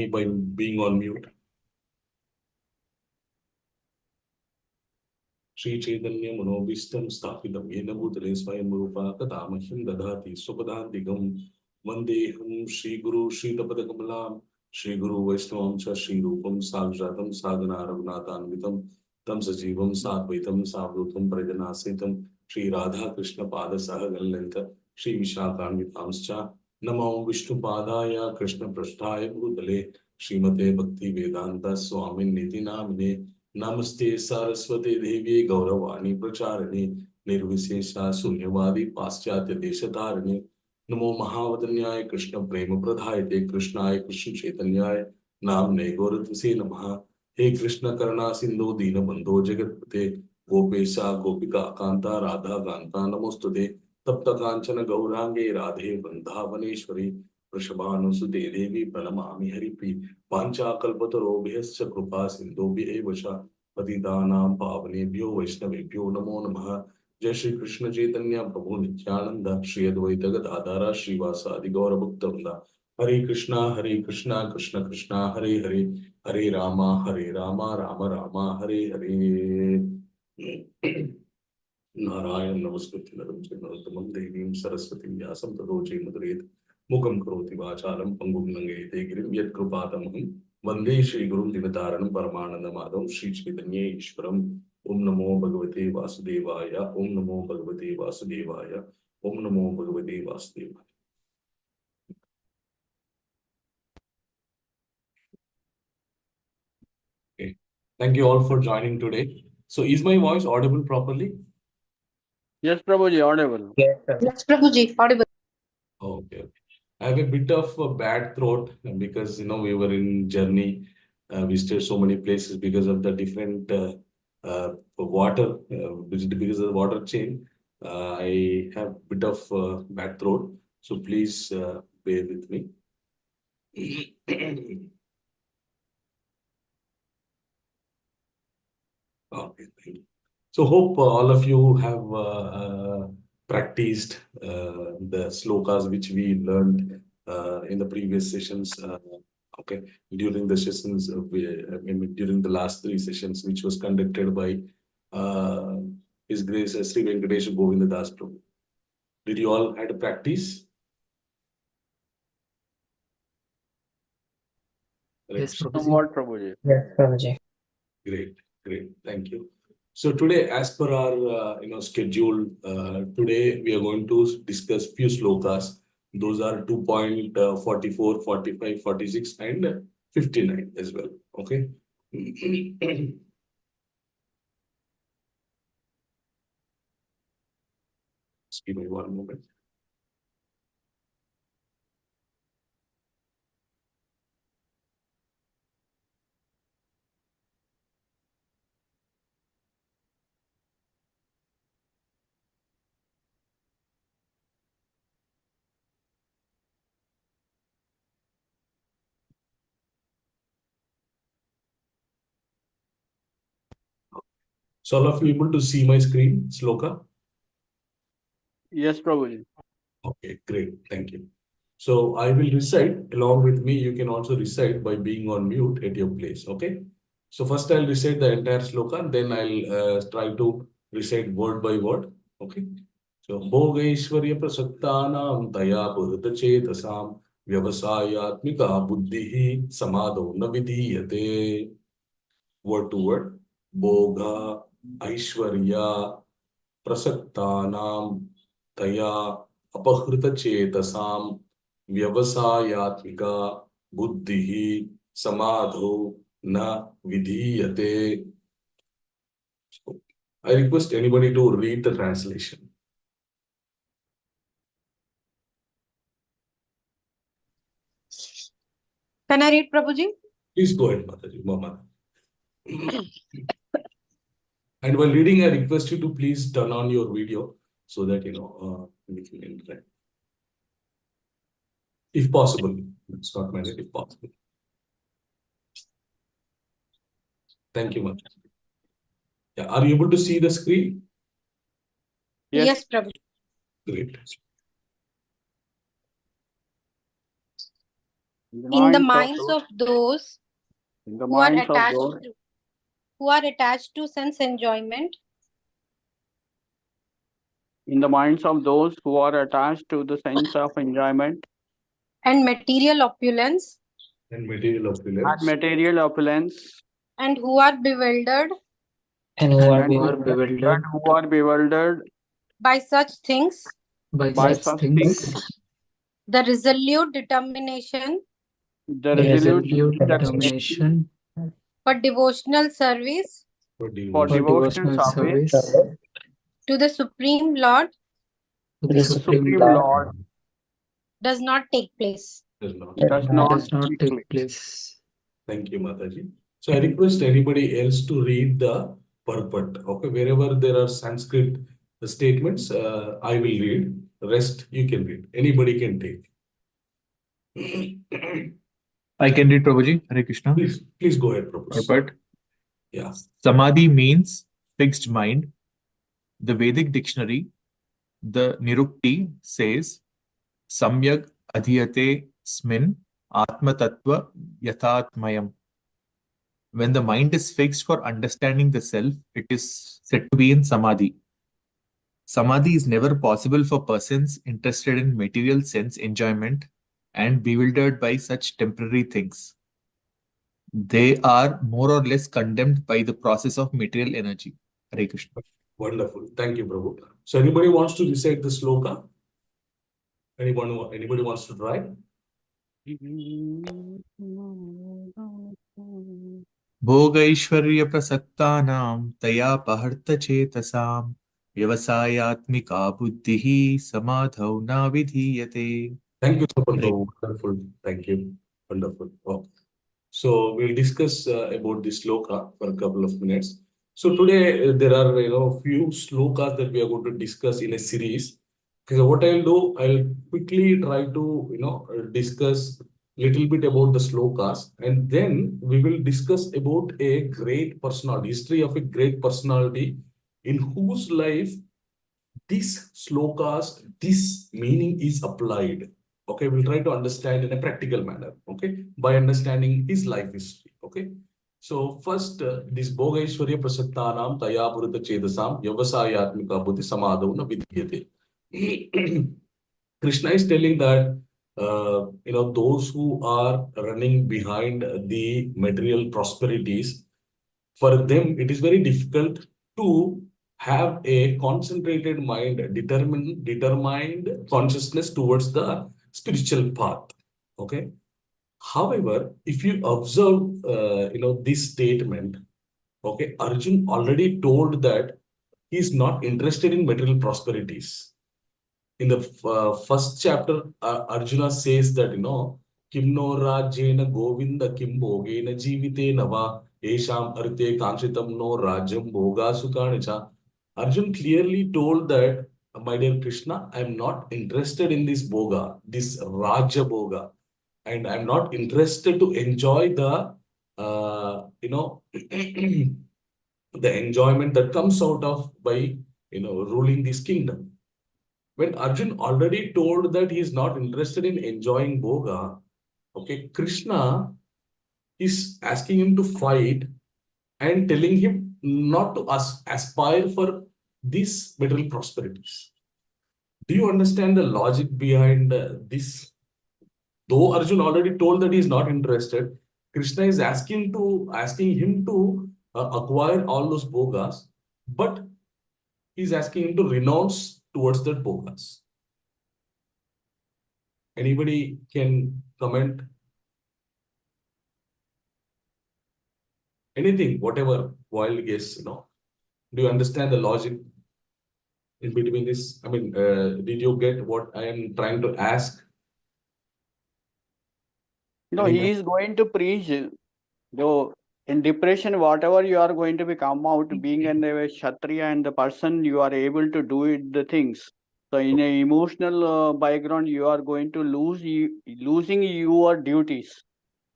by being on mute. Shri Chaitanya Manobhistam Sthapitam Yena Bhutale Swayam Rupa Kadamahim Dadhati Supadantigam Vandeham Shri Guru Shri Tapada Kamalam Shri Guru Vaishnavam Cha Shri Rupam Sagratam Sadhana Raghunathanvitam Tam Sajivam Sadvaitam Savrutam Prajanasitam Shri Radha Krishna Pada Sahagalanta Shri Vishakhanvitamscha Namo Vishnu Padaya Krishna Prasthaya Bhutale Srimate Bhakti Vedanta Swamin Niti Namine Namaste Saraswati Devi Gauravani Pracharani Nirvisesha Sunyavadi Paschatya Deshatarani Namo Mahavadanyaya Krishna Prema Pradhayate Krishnaya Krishna Chaitanyaya Namne Gauratvase Namaha He Krishna Karna Sindhu Dina Bandho Jagatpate Gopesha Gopika Kanta Radha Kanta Namostude Tapta Kanchana Gaurange Radhe Bandhavaneshwari Vrishabhanusute Devi Pranamami Haripi Pancha Kalpatarobhyascha Krupa Sindhobhya Vasha Patitanam Pavanebhyo Vaishnavebhyo Namo Namaha Jai Shri Krishna Chaitanya Prabhu Nityananda Shri Advaita Gadadhara Srivasadi Gaura Bhakta Hare Krishna Krishna Krishna Hare Hare Hare Rama Rama Rama Hare Hare Narayan Namaskritya Naram Narottamam Devim Saraswatim Vyasam Tato Jayamudreyat Mukam Karoti Vachalam Pangum Nangayate Girim Yat Krupatamaham Vande Shri Gurum Dinataranam Paramanandamadam Shri Chaitanya Ishwaram Om Namo Bhagavate Vasudevaya Om Namo Bhagavate Vasudevaya Om Namo Bhagavate Vasudevaya. Okay. Thank you all for joining today. So is my voice audible properly? Yes, Prabhuji, audible. Yes, Prabhuji, audible. Okay. I have a bit of a bad throat because we were in journey. We stayed so many places because of the different water, because of the water chain. I have a bit of bad throat, so please bear with me. Okay, thank you. So hope all of you have practiced the shlokas which we learned in the previous sessions. Okay, during the sessions, during the last 3 sessions, which was conducted by His Grace Sri Venkatesh Govinda Das Prabhu. Did you all had a practice? Yes, Prabhuji. Somewhat, Prabhuji. Yes, Prabhuji. Great. Thank you. So today, as per our schedule, today we are going to discuss few shlokas. Those are 2.44, 45, 46, and 59 as well. Okay. Just give me one moment. So all of you able to see my screen, shloka? Yes, Prabhuji. Okay, great. Thank you. So I will recite along with me. You can also recite by being on mute at your place. Okay. So first I'll recite the entire shloka, then I'll try to recite word by word. Okay. So Bhogaishwarya prasaktanam taya purita chetasam vyavasayatmika buddhihi samadho na vidhiyate. Word to word. Bhoga Aishwarya prasaktanam taya apahruta chetasam vyavasayatmika buddhihi samadho na vidhiyate. So, I request anybody to read the translation. Can I read, Prabhuji? Please go ahead, Mataji, Mama. And while reading, I request you to please turn on your video so that we can interact. If possible, it's not mandatory, if possible. Thank you, Mataji. Yeah, are you able to see the screen? Yes, Prabhuji. Great. in the minds of those in the who are minds of attached those to, who are attached to sense enjoyment in the minds of those who are attached to the sense of enjoyment and material opulence and material and opulence material opulence and who are bewildered And who are and bewildered who are bewildered by such things, by by such such things, things, the resolute determination the the resolute resolute determination determination for devotional service for for devotion for devotional devotional service service to the Supreme Lord to to the the Supreme Supreme Lord Lord does not take place. does not. does not does not take take place. place. Thank you, Mataji. So I request anybody else to read the purport. Okay, wherever there are Sanskrit statements, I will read. Rest you can read. Anybody can take. I can read, Prabhuji. Hare Krishna. Please go ahead, Prabhu. Purport. Yeah. Samadhi means fixed mind. The Vedic dictionary, the Nirukti, says Samyag adhiyate smin atma tattva yathatmayam. When the mind is fixed for understanding the self, it is said to be in Samadhi. Samadhi is never possible for persons interested in material sense enjoyment and bewildered by such temporary things. They are more or less condemned by the process of material energy. Hare Krishna. Wonderful. Thank you, Prabhu. So anybody wants to recite the sloka? Anybody wants to try? भोगैश्वर्यप्रसक्तानां तया पहर्तचेतसां व्यवसायात्मिका बुद्धिः समाधौ न विधीयते. Thank you so much, Hare Prabhu. Wonderful. Thank you. Wonderful. Oh. So we'll discuss about this sloka for a couple of minutes. So today there are few slokas that we are going to discuss in a series. Okay, so what I'll do, I'll quickly try to discuss little bit about the slokas, and then we will discuss about a great personality, history of a great personality in whose life this slokas, this meaning is applied. Okay, we'll try to understand in a practical manner. Okay, by understanding his life history. Okay, so first, this Bhogaishwarya Prasattanam Taya Purita Chedasam Vyavasayatmika Buddhi Samadhavana Vidhyate. Krishna is telling that those who are running behind the material prosperities, for them it is very difficult to have a concentrated mind, determined consciousness towards the spiritual path. Okay. However, if you observe, this statement, okay, Arjun already told that he is not interested in material prosperities. In the first chapter, Arjuna says that, Kimno Rajena Govinda Kim Bhogena Jivitena Va Esham Arte Kanchitam No Rajam Bhoga Sukanicha. Arjun clearly told that, my dear Krishna, I am not interested in this Bhoga, this Raja Bhoga, and I am not interested to enjoy the, the enjoyment that comes out of by, ruling this kingdom. When Arjun already told that he is not interested in enjoying Bhoga, okay, Krishna is asking him to fight and telling him not to aspire for these material prosperities. Do you understand the logic behind this? Though Arjun already told that he is not interested, Krishna is asking him to acquire all those bhogas, but he's asking him to renounce towards that bhogas. Anybody can comment? Anything, whatever, wild guess, Do you understand the logic in between this? I mean, did you get what I am trying to ask? No, Anybody? he is going to preach. Though in depression, whatever you are going to become out, being a Kshatriya and the person you are able to do it, the things. So in a emotional background, you are going to losing your duties.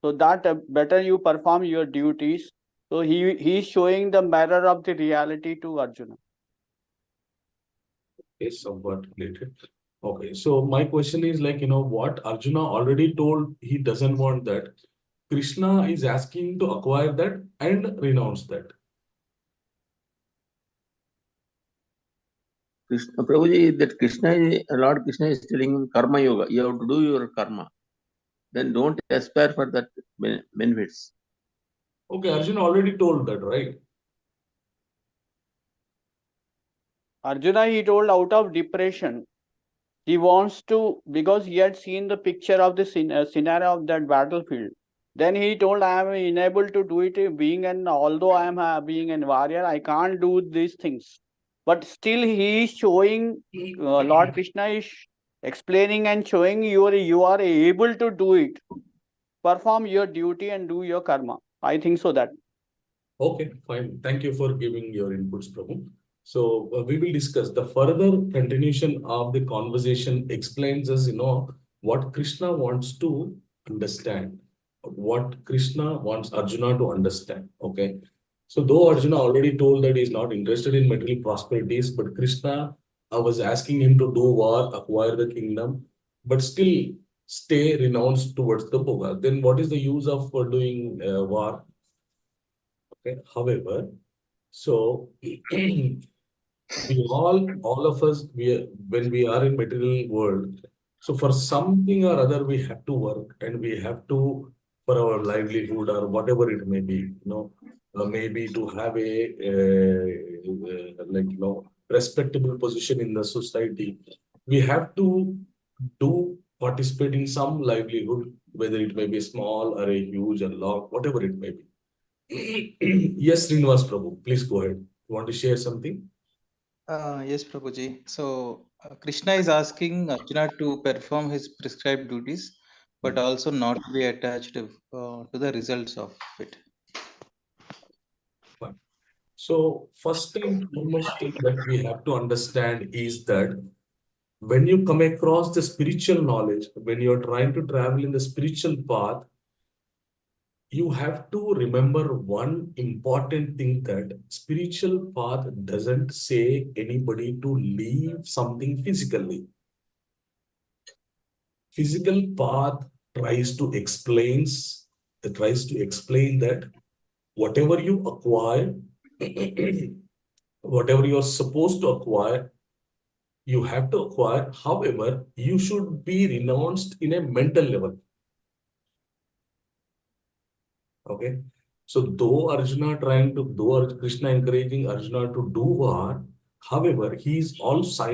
So that better you perform your duties. So he is showing the mirror of the reality to Arjuna. Is somewhat related. Okay, so my question is like, what Arjuna already told he doesn't want that. Krishna is asking to acquire that and renounce that. Krishna, Prabhuji, that Lord Krishna is telling him karma yoga. You have to do your karma. Then don't aspire for that benefits. Okay, Arjuna already told that, right? Arjuna, he told out of depression. He wants to, because he had seen the picture of the scenario of that battlefield. Then he told, I am unable to do it, although I am being a warrior, I can't do these things. But still he is showing, Lord Krishna is explaining and showing you are able to do it. Perform your duty and do your karma. I think so that. Okay, fine. Thank you for giving your inputs, Prabhu. So we will discuss the further continuation of the conversation explains us, what Krishna wants to understand, what Krishna wants Arjuna to understand. Okay. So though Arjuna already told that he is not interested in material prosperities, but Krishna was asking him to do war, acquire the kingdom, but still stay renounced towards the Bhoga. Then what is the use of doing war? Okay. However, so all of us, when we are in material world, so for something or other, we have to work and we have to, for our livelihood or whatever it may be, maybe to have respectable position in the society, we have to do participate in some livelihood, whether it may be small or a huge or long, whatever it may be. Yes, Srinivas Prabhu, please go ahead. You want to share something? Yes, Prabhuji. So Krishna is asking Arjuna to perform his prescribed duties, but also not to be attached to the results of it. Fine. So first and foremost thing that we have to understand is that when you come across the spiritual knowledge, when you're trying to travel in the spiritual path, you have to remember one important thing, that spiritual path doesn't say anybody to leave something physically. Physical path tries to explain that whatever you acquire, whatever you're supposed to acquire, you have to acquire. However, you should be renounced in a mental level. Okay. So though Krishna encouraging Arjuna to do war, however, he's also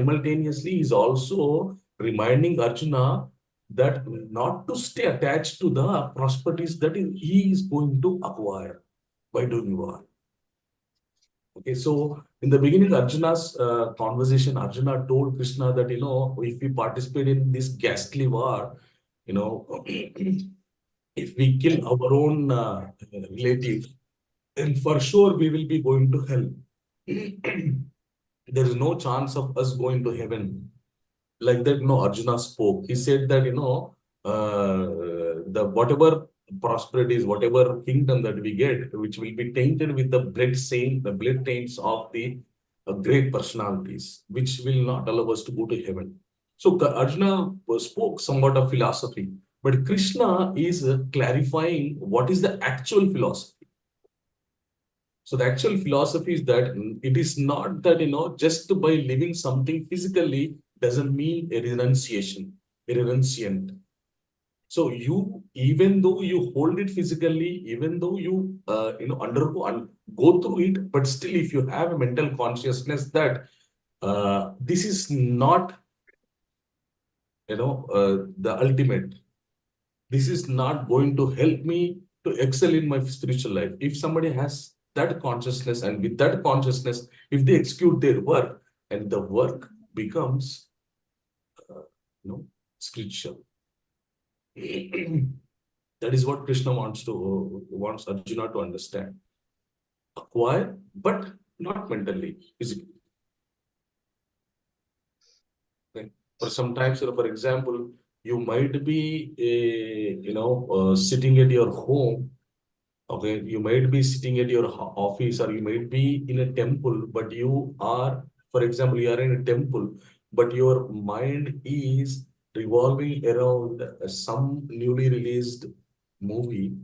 reminding Arjuna that not to stay attached to the prosperities that he is going to acquire by doing war. Okay, so in the beginning, Arjuna's conversation, Arjuna told Krishna that, if we participate in this ghastly war, if we kill our own relative, then for sure we will be going to hell. There is no chance of us going to heaven. Like that, Arjuna spoke. He said that, the whatever prosperities, whatever kingdom that we get, which will be tainted with the blood taints of the great personalities, which will not allow us to go to heaven. So Arjuna spoke somewhat of philosophy, but Krishna is clarifying what is the actual philosophy. So the actual philosophy is that it is not that, just by living something physically doesn't mean a renunciation, a renunciant. So even though you hold it physically, even though you, undergo and go through it, but still if you have a mental consciousness that this is not, the ultimate, this is not going to help me to excel in my spiritual life. If somebody has that consciousness, and with that consciousness, if they execute their work, and the work becomes, spiritual. That is what Krishna wants Arjuna to understand. Acquire, but not mentally, physically. Okay. For sometimes, for example, you might be, sitting at your home. Okay, you might be sitting at your office, or you might be in a temple, but you are, for example, you are in a temple, but your mind is revolving around some newly released movie,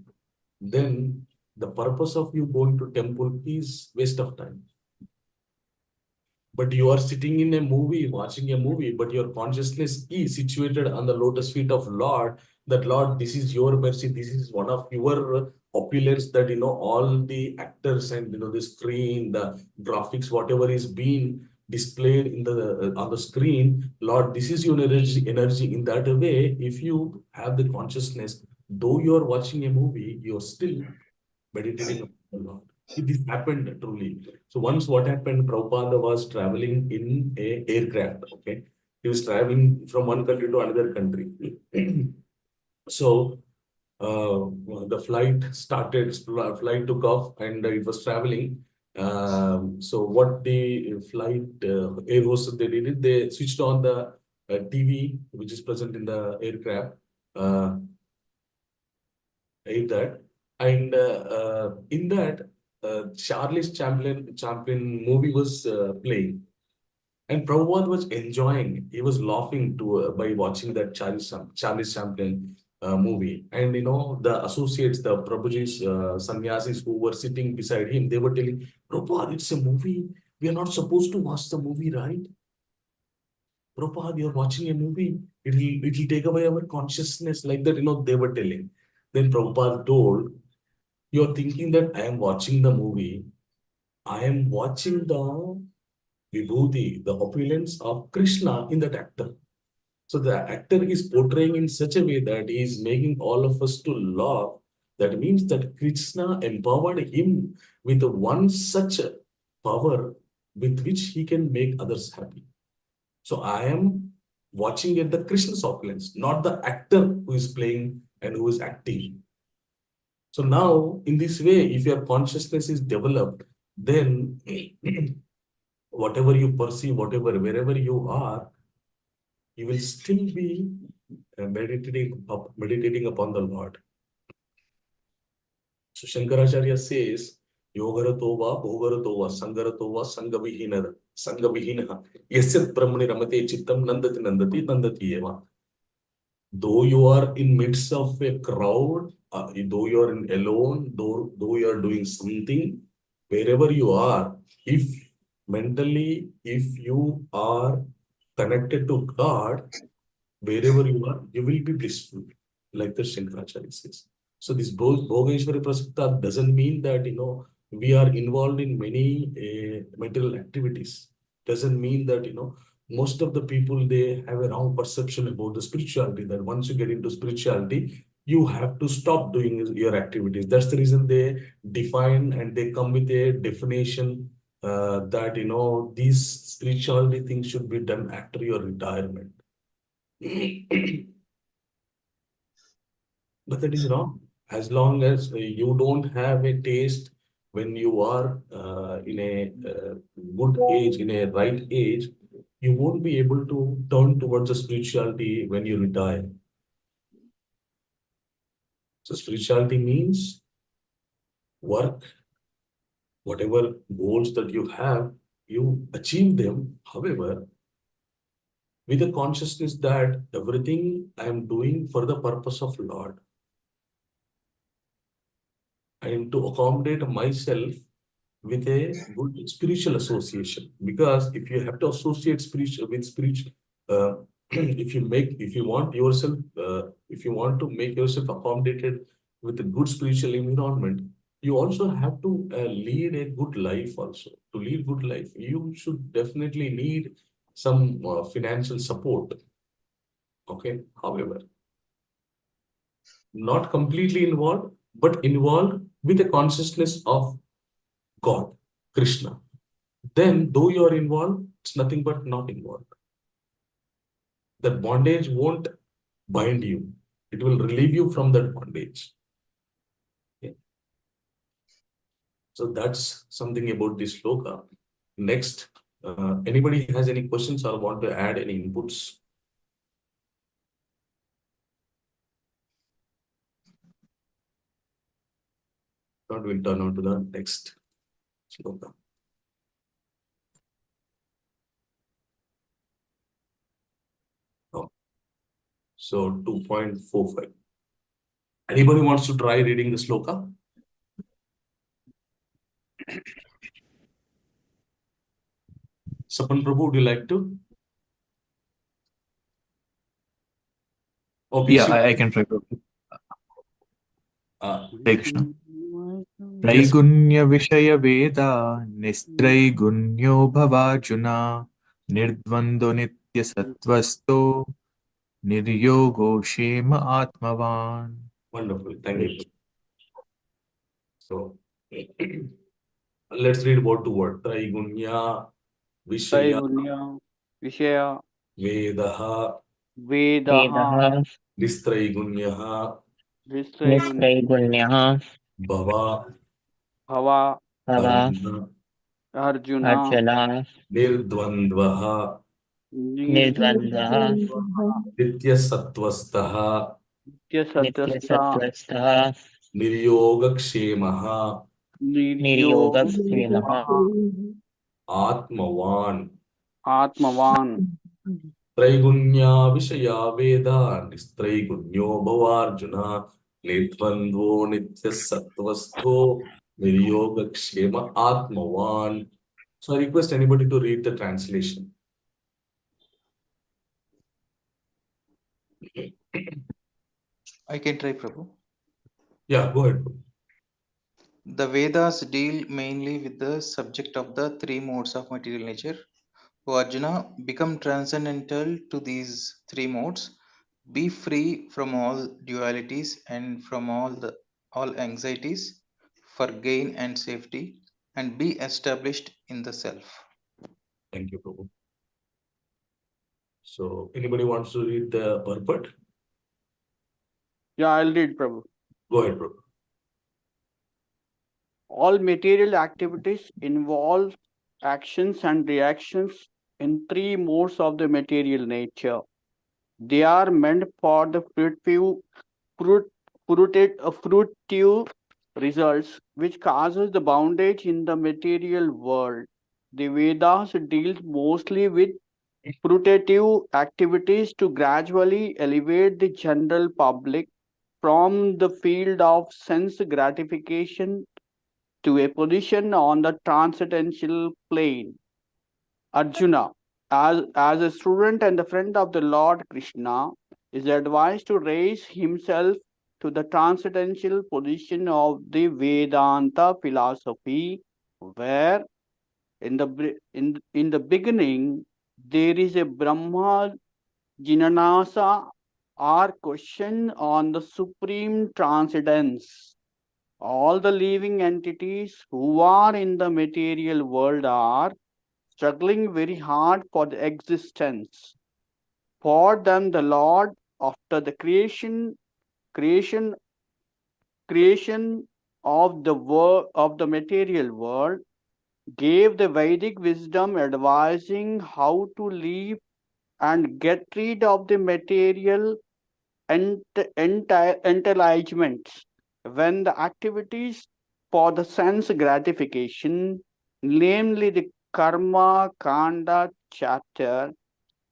then the purpose of you going to temple is waste of time. But you are sitting in a movie, watching a movie, but your consciousness is situated on the lotus feet of Lord. That Lord, this is your mercy. This is one of your opulence that, all the actors and, the screen, the graphics, whatever is being displayed in the on the screen. Lord, this is your energy. In that way, if you have the consciousness, though you are watching a movie, you're still meditating upon the Lord. This happened truly. So once what happened, Prabhupada was traveling in a aircraft. Okay, he was traveling from one country to another country. So the flight started, flight took off, and it was traveling. So what the flight air hostess they did, they switched on the TV which is present in the aircraft. Ate that, and in that, Charlie's Champion movie was playing, and Prabhupada was enjoying. He was laughing by watching that Charlie's Champion movie, and the associates, the Prabhuji's sannyasis who were sitting beside him, they were telling Prabhupada, it's a movie. We are not supposed to watch the movie, right? Prabhupada, you're watching a movie. It'll take away our consciousness, like that. They were telling. Then Prabhupada told, you're thinking that I am watching the movie. I am watching the vibhuti, the opulence of Krishna in that actor. So the actor is portraying in such a way that he is making all of us to laugh. That means that Krishna empowered him with one such power with which he can make others happy. So I am watching at the Krishna's opulence, not the actor who is playing and who is acting. So now, in this way, if your consciousness is developed, then whatever you perceive, wherever you are, you will still be meditating upon the Lord. So Shankaracharya says, Yogara va, Bhogara Sangavihina, Yasyat Brahmani Ramate Chittam Nandati Eva. Though you are in midst of a crowd, though you are alone, though you are doing something, wherever you are, if mentally, if you are connected to God, wherever you are, you will be blissful, like the Shankaracharya says. So this Bhogeshwari Prasakta doesn't mean that, we are involved in many material activities. Doesn't mean that, most of the people, they have a wrong perception about the spirituality, that once you get into spirituality, you have to stop doing your activities. That's the reason they define and they come with a definition that, these spirituality things should be done after your retirement. But that is wrong. As long as you don't have a taste when you are in a good age, in a right age, you won't be able to turn towards the spirituality when you retire. So spirituality means work, whatever goals that you have, you achieve them. However, with the consciousness that everything I am doing for the purpose of Lord, and to accommodate myself with a good spiritual association. Because if you have to associate spiritual with spiritual, if you want yourself, if you want to make yourself accommodated with a good spiritual environment, you also have to lead a good life. Also, to lead good life, you should definitely need some financial support. Okay, however, not completely involved, but involved with a consciousness of God, Krishna. Then, though you are involved, it's nothing but not involved. That bondage won't bind you. It will relieve you from that bondage. Okay. So that's something about this shloka. Next, anybody has any questions or want to add any inputs? Or we'll turn on to the next shloka. So 2.45. Anybody wants to try reading the shloka? Sapan Prabhu, would you like to? Okay, Yeah, Shiv. I can try. Uh, Hare Krishna. Yes. त्रैगुण्य विषय वेदा निस्त्रैगुण्यो भवार्जुना निर्द्वन्द्व नित्य सत्वस्तो निर्योगो क्षेम आत्मवान. Wonderful. Thank you. So let's read word to word. Traigunya Vishaya Trigunya, Vishaya, Vedaha Vedaha, Nistraigunyaha Vistrigunya, निस्त्रैगुण्यः Bhava Bhava, भव Arjuna Arjuna, Arjun Nirdvandvaha निर्द्वन्द्वः Nityasatvastaha Nityasatyastha, नित्यसत्त्वस्थः Niryogakshemaha निर्योगक्षेमः Niryogaksemaha, Atmavan Atmavan, Traigunya Vishaya Veda Nistraigунयो Bhavarjuna Nitvandvo Nityasattvastho Niryogakshema Atmavan. So I request anybody to read the translation. I can try, Prabhu. Yeah, go ahead. The Vedas deal mainly with the subject of the three modes of material nature. O Arjuna, become transcendental to these three modes. Be free from all dualities and from all anxieties for gain and safety, and be established in the self. Thank you, Prabhu. So anybody wants to read the purport? Yeah, I'll read, Prabhu. Go ahead, Prabhu. All material activities involve actions and reactions in three modes of the material nature. They are meant for the fruitive results which causes the bondage in the material world. The Vedas deals mostly with fruitive activities to gradually elevate the general public from the field of sense gratification to a position on the transcendental plane. Arjuna, as a student and the friend of the Lord Krishna, is advised to raise himself to the transcendental position of the Vedanta philosophy, where in the beginning there is a Brahma Jinanasa or question on the supreme transcendence. All the living entities who are in the material world are struggling very hard for the existence. For them, the Lord, after the creation, creation of the material world, gave the Vedic wisdom advising how to live and get rid of the material entanglements. When the activities for the sense gratification, namely the karma kanda chapter,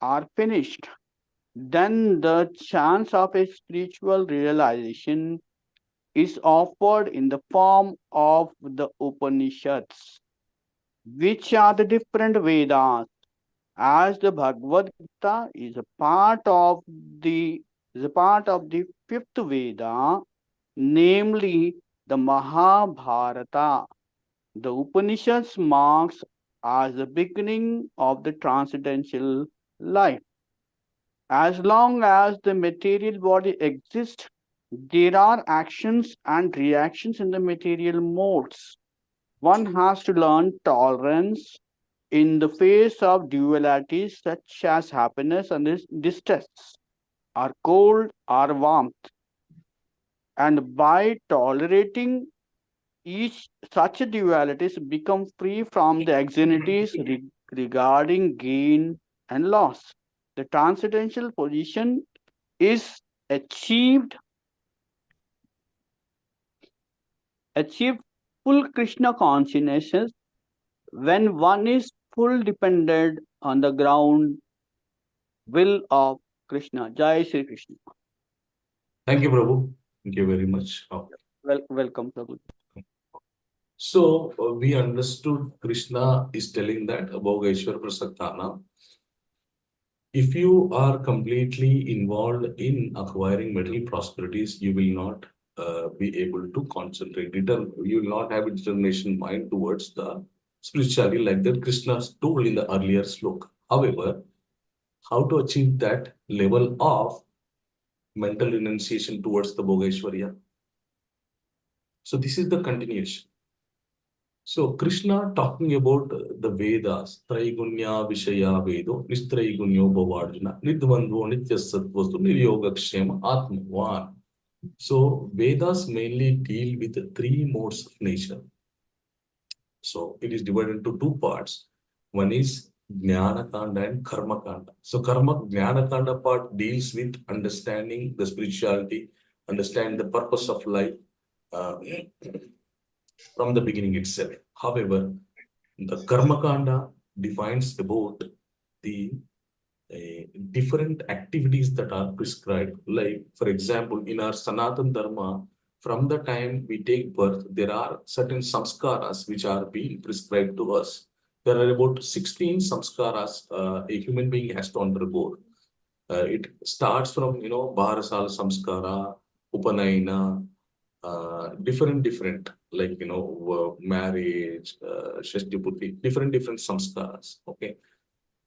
are finished, then the chance of a spiritual realization is offered in the form of the Upanishads, which are the different Vedas, as the Bhagavad Gita is a part of the fifth Veda, namely the Mahabharata. The Upanishads marks as the beginning of the transcendental life. As long as the material body exists, there are actions and reactions in the material modes. One has to learn tolerance in the face of dualities such as happiness and distress, or cold or warmth. And by tolerating each such dualities, become free from the anxieties regarding gain and loss. The transcendental position is achieved full Krishna consciousness when one is full dependent on the ground will of Krishna. Jai Shri Krishna. Thank you, Prabhu. Thank you very much. Okay. Welcome, Prabhu. So we understood Krishna is telling that Bhogeshwar Prasaktana. If you are completely involved in acquiring material prosperities, you will not be able to concentrate. You will not have a determination mind towards the spirituality like that Krishna told in the earlier sloka. However, how to achieve that level of mental renunciation towards the Bhogeshwarya? So this is the continuation. So Krishna talking about the Vedas, Traigunya Vishaya Vedo, Nistraigunya Bhavardhana, Nidvandvo Nityasatvastu Niryogakshema Atmavan. So Vedas mainly deal with the three modes of nature. So it is divided into two parts. One is Jnana Kanda and Karma Kanda. So Jnana Kanda part deals with understanding the spirituality, understand the purpose of life from the beginning itself. However, the Karma Kanda defines about the different activities that are prescribed. Like, for example, in our Sanatan Dharma, from the time we take birth, there are certain samskaras which are being prescribed to us. There are about 16 samskaras a human being has to undergo. It starts from, Bharasala Samskara, Upanayana, different, like, marriage, Shashtiputi, different samskaras. Okay.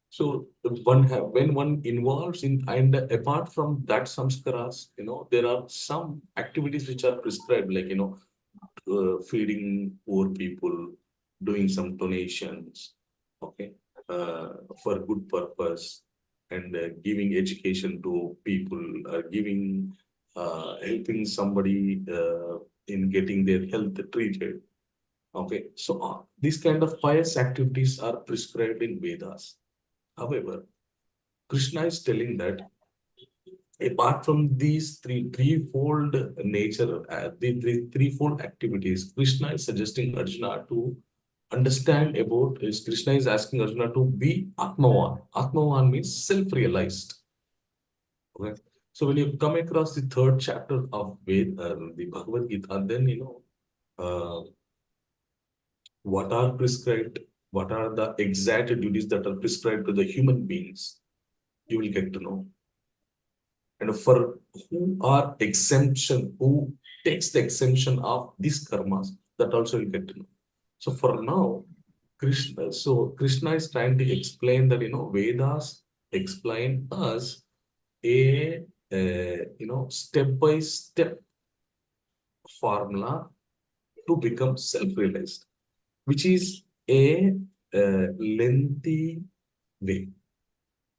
So when one involves in, and apart from that samskaras, there are some activities which are prescribed, like, feeding poor people, doing some donations, okay, for good purpose, and giving education to people, helping somebody in getting their health treated. Okay, so these kind of pious activities are prescribed in Vedas. However, Krishna is telling that apart from these threefold nature, the threefold activities, Krishna is suggesting Arjuna to understand about is Krishna is asking Arjuna to be Atmavan. Atmavan means self-realized. Okay. So when you come across the third chapter of the Bhagavad Gita, then what are prescribed, what are the exact duties that are prescribed to the human beings, you will get to know. And for who are exemption, who takes the exemption of these karmas, that also you get to know. So for now, Krishna is trying to explain that, Vedas explain us a step-by-step formula to become self-realized, which is a lengthy way.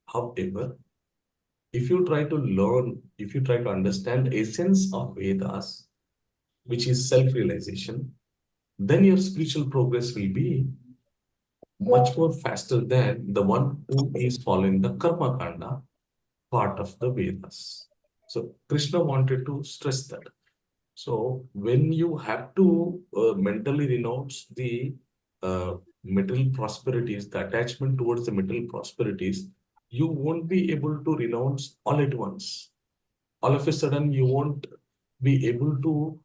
However, if you try to understand the essence of Vedas, which is self-realization, then your spiritual progress will be much more faster than the one who is following the Karma Kanda part of the Vedas. So Krishna wanted to stress that. So when you have to mentally renounce the material prosperities, the attachment towards the material prosperities, you won't be able to renounce all at once. All of a sudden, you won't be able to,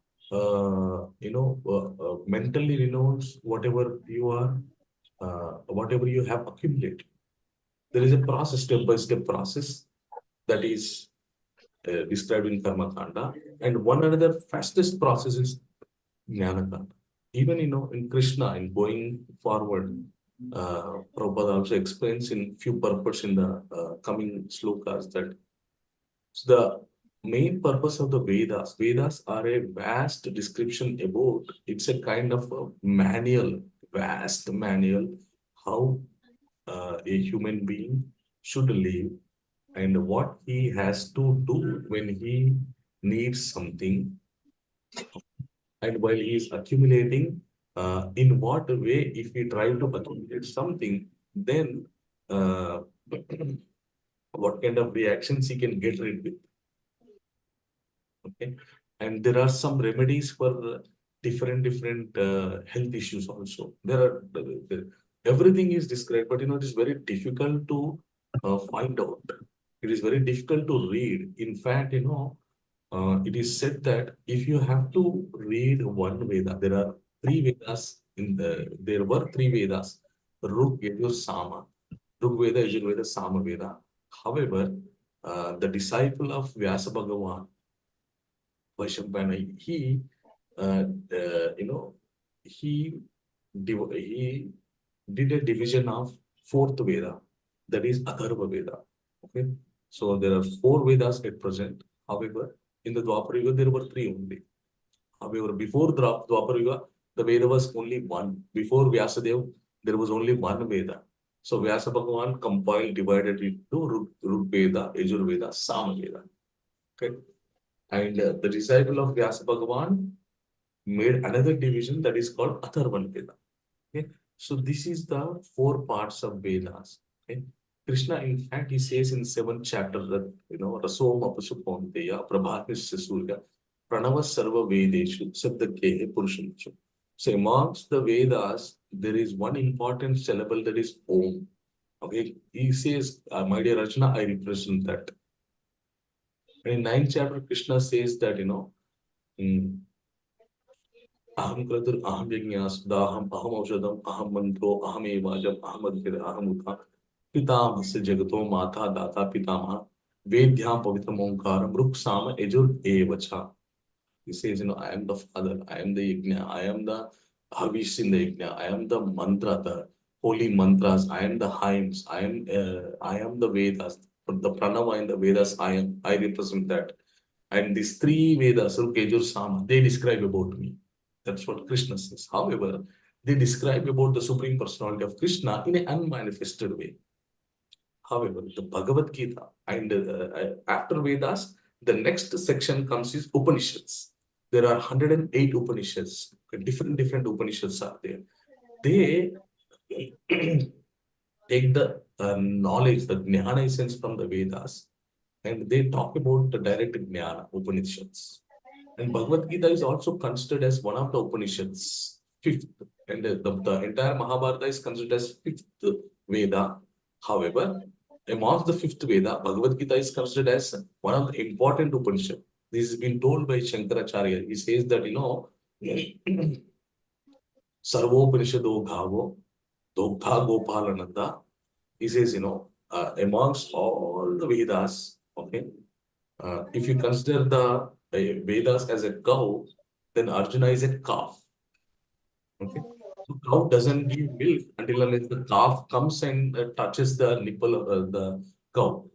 mentally renounce whatever you have accumulated. There is a process, step-by-step process that is described in Karma Kanda, and one another fastest process is Jnana Kanda. Even in Krishna, in going forward, Prabhupada also explains in few purports in the coming slokas that the main purpose of the Vedas are a vast description about, it's a kind of a manual, vast manual, how a human being should live and what he has to do when he needs something, and while he is accumulating, in what way, if he try to accumulate something, then what kind of reactions he can get rid with. Okay, and there are some remedies for different health issues also. Everything is described, but it is very difficult to find out. It is very difficult to read. In fact, it is said that if you have to read one Veda, there are three Vedas there were three Vedas, Rug, Yajur, Sama. Rug Veda, Yajur Veda, Sama Veda. However, the disciple of Vyasa Bhagavan, Vaishambhana, uh, uh, you know, he, he did a division of fourth Veda, that is Atharva Veda. Okay, so there are four Vedas at present. However, in the Dwapara Yuga, there were three only. However, before Dwapara Yuga, the Veda was only one. Before Vyasadeva, there was only one Veda. So Vyasa Bhagavan compiled, divided it into Rug Veda, Yajur Veda, Sama Veda. Okay, and the disciple of Vyasa Bhagavan made another division that is called Atharvan Veda. Okay, so this is the four parts of Vedas. Okay, Krishna, in fact, he says in 7th chapter that Rasoma Pasuponteya Prabhatisya Surya Pranava Sarva Vedeshu Sabdakehe Purushanchu. So amongst the Vedas, there is one important syllable that is Om. Okay, he says, my dear Arjuna, I represent that. And in 9th chapter, Krishna says that, mm, Aham Kratur, Aham Yajñas, Daham, Aham Aushadam, Aham Mantro, Aham Evajam, Aham Adhira, Aham Utha, Pitamhasya Jagato, Mata, Data, Pitamaha, Vedhyam Pavitram Omkaram, Ruksama, Ejur Evacha. He says, I am the father, I am the Yajna, I am the Havish in the Yajna, I am the mantra, the holy mantras, I am the hymns, I am the Vedas, the Pranava in the Vedas, I represent that. And these three Vedas, Rukejur Sama, they describe about me. That's what Krishna says. However, they describe about the Supreme Personality of Krishna in an unmanifested way. However, the Bhagavad Gita and after Vedas, the next section comes is Upanishads. There are 108 Upanishads. Different Upanishads are there. They take the knowledge, the Jnana essence from the Vedas, and they talk about the direct Jnana, Upanishads. And Bhagavad Gita is also considered as one of the Upanishads, fifth. And the entire Mahabharata is considered as fifth Veda. However, amongst the fifth Veda, Bhagavad Gita is considered as one of the important Upanishad. This has been told by Shankaracharya. He says that, Sarvopanishado Ghavo, Dogdha Gopalananda. He says, amongst all the Vedas, okay, if you consider the Vedas as a cow, then Arjuna is a calf. Okay, so cow doesn't give milk until unless the calf comes and touches the nipple of the cow.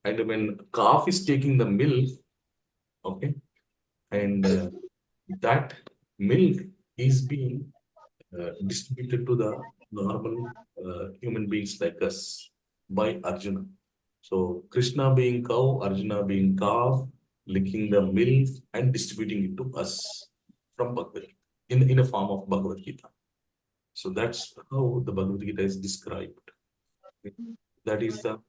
And when calf is taking the milk, okay, and that milk is being distributed to the normal human beings like us by Arjuna. So Krishna being cow, Arjuna being calf, licking the milk and distributing it to us from Bhagavad Gita in a form of Bhagavad Gita. So that's how the Bhagavad Gita is described. That is the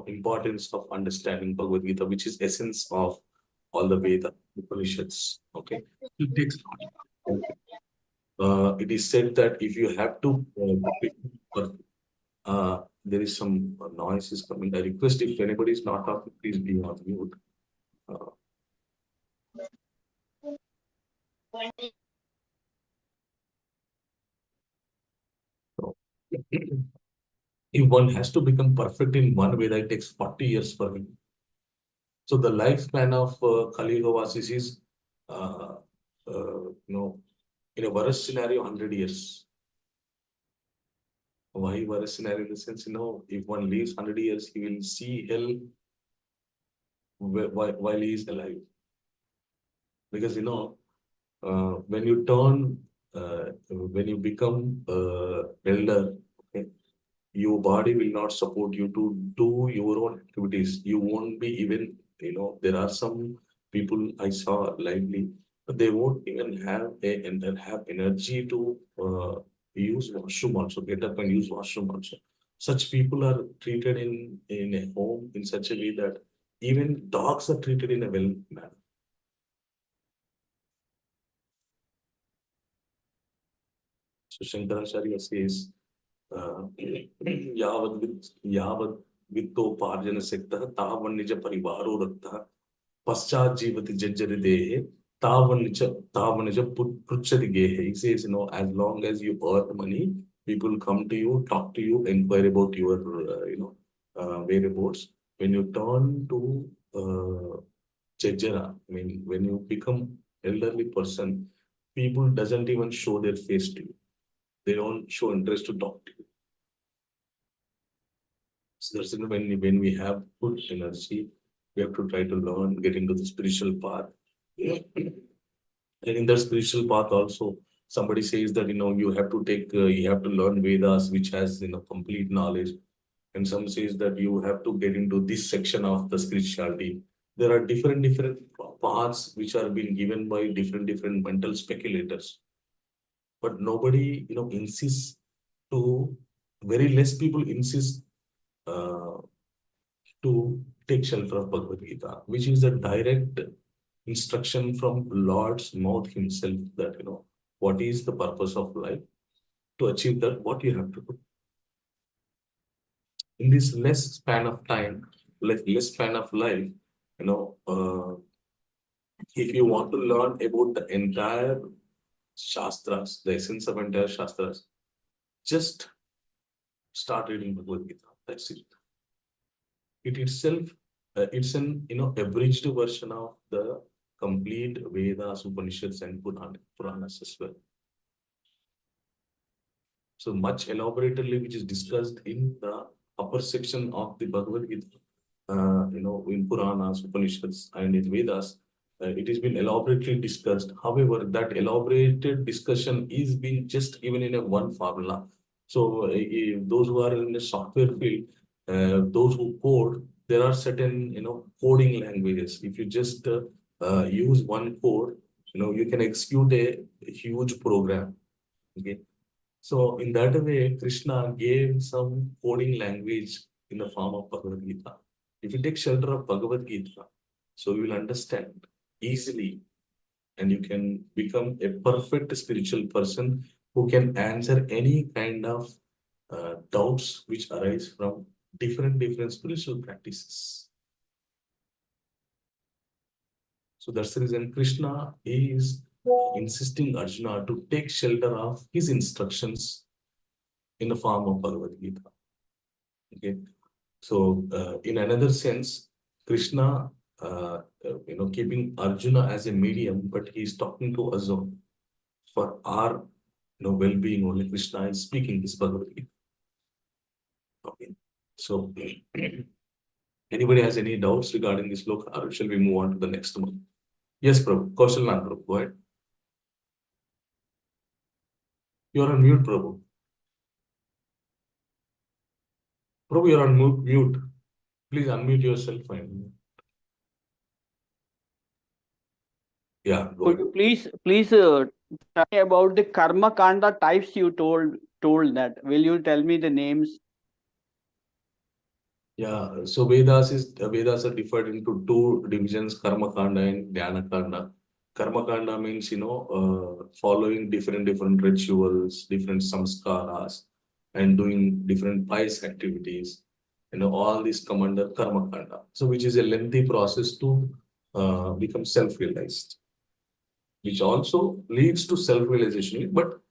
importance of understanding Bhagavad Gita, which is essence of all the Veda Upanishads. Okay, it takes time. It is said that if you have to there is some noise is coming. I request if anybody is not talking, please be on mute. So, if one has to become perfect in one way, that takes 40 years for him. So the lifespan of Kali Yuga Vasis is, in a worst scenario, 100 years. Why worst scenario? In the sense, if one lives 100 years, he will see hell while he is alive. Because, when you when you become elder, okay, your body will not support you to do your own activities. You won't be even, there are some people I saw lively, but they won't even have energy to use washroom also, get up and use washroom also. Such people are treated in a home in such a way that even dogs are treated in a well manner. So Shankaracharya says, यावद् वित्तोपार्जन शक्तः तावन्निज परिवारो रक्तः पश्चात् जीवति जज्जरि देहे तावन्निज पृच्छति गेहे. He says, as long as you earn money, people come to you, talk to you, inquire about your whereabouts. When you turn to jajjara, I mean, when you become elderly person, people doesn't even show their face to you. They don't show interest to talk to you. So that's when we have good energy, we have to try to learn, get into the spiritual path. And in the spiritual path also, somebody says that you have to learn Vedas, which has complete knowledge. And some says that you have to get into this section of the spirituality. There are different paths which are being given by different mental speculators. But nobody insists to, very less people insist to take shelter of Bhagavad Gita, which is a direct instruction from Lord's mouth himself that, what is the purpose of life. To achieve that, what you have to do. In this less span of time, less span of life, if you want to learn about the entire Shastras, the essence of entire Shastras, just start reading Bhagavad Gita. That's it. It itself, it's an abridged version of the complete Vedas, Upanishads, and Puranas as well. So much elaborately, which is discussed in the upper section of the Bhagavad Gita, in Puranas, Upanishads, and in Vedas, it has been elaborately discussed. However, that elaborated discussion is being just given in a one formula. So those who are in the software field, those who code, there are certain coding languages. If you just use one code, you can execute a huge program. Okay. So in that way, Krishna gave some coding language in the form of Bhagavad Gita. If you take shelter of Bhagavad Gita, so you will understand easily, and you can become a perfect spiritual person who can answer any kind of doubts which arise from different spiritual practices. So that's the reason Krishna is insisting Arjuna to take shelter of his instructions in the form of Bhagavad Gita. Okay. So in another sense, Krishna, keeping Arjuna as a medium, but he's talking to us for our well-being. Only Krishna is speaking this Bhagavad Gita. Okay. So anybody has any doubts regarding this look, or shall we move on to the next one? Yes, Prabhu. Kaushalnan, Prabhu. Go ahead. You are on mute, Prabhu. Prabhu, you are on mute. Please unmute yourself. Yeah, go Could ahead. you please tell me about the karma kanda types you told that? Will you tell me the names? Yeah, so Vedas are divided into two divisions, Karma Kanda and Dhyana Kanda. Karma Kanda means, following different rituals, different samskaras, and doing different pious activities. All these come under Karma Kanda. So which is a lengthy process to become self-realized, which also leads to self-realization, but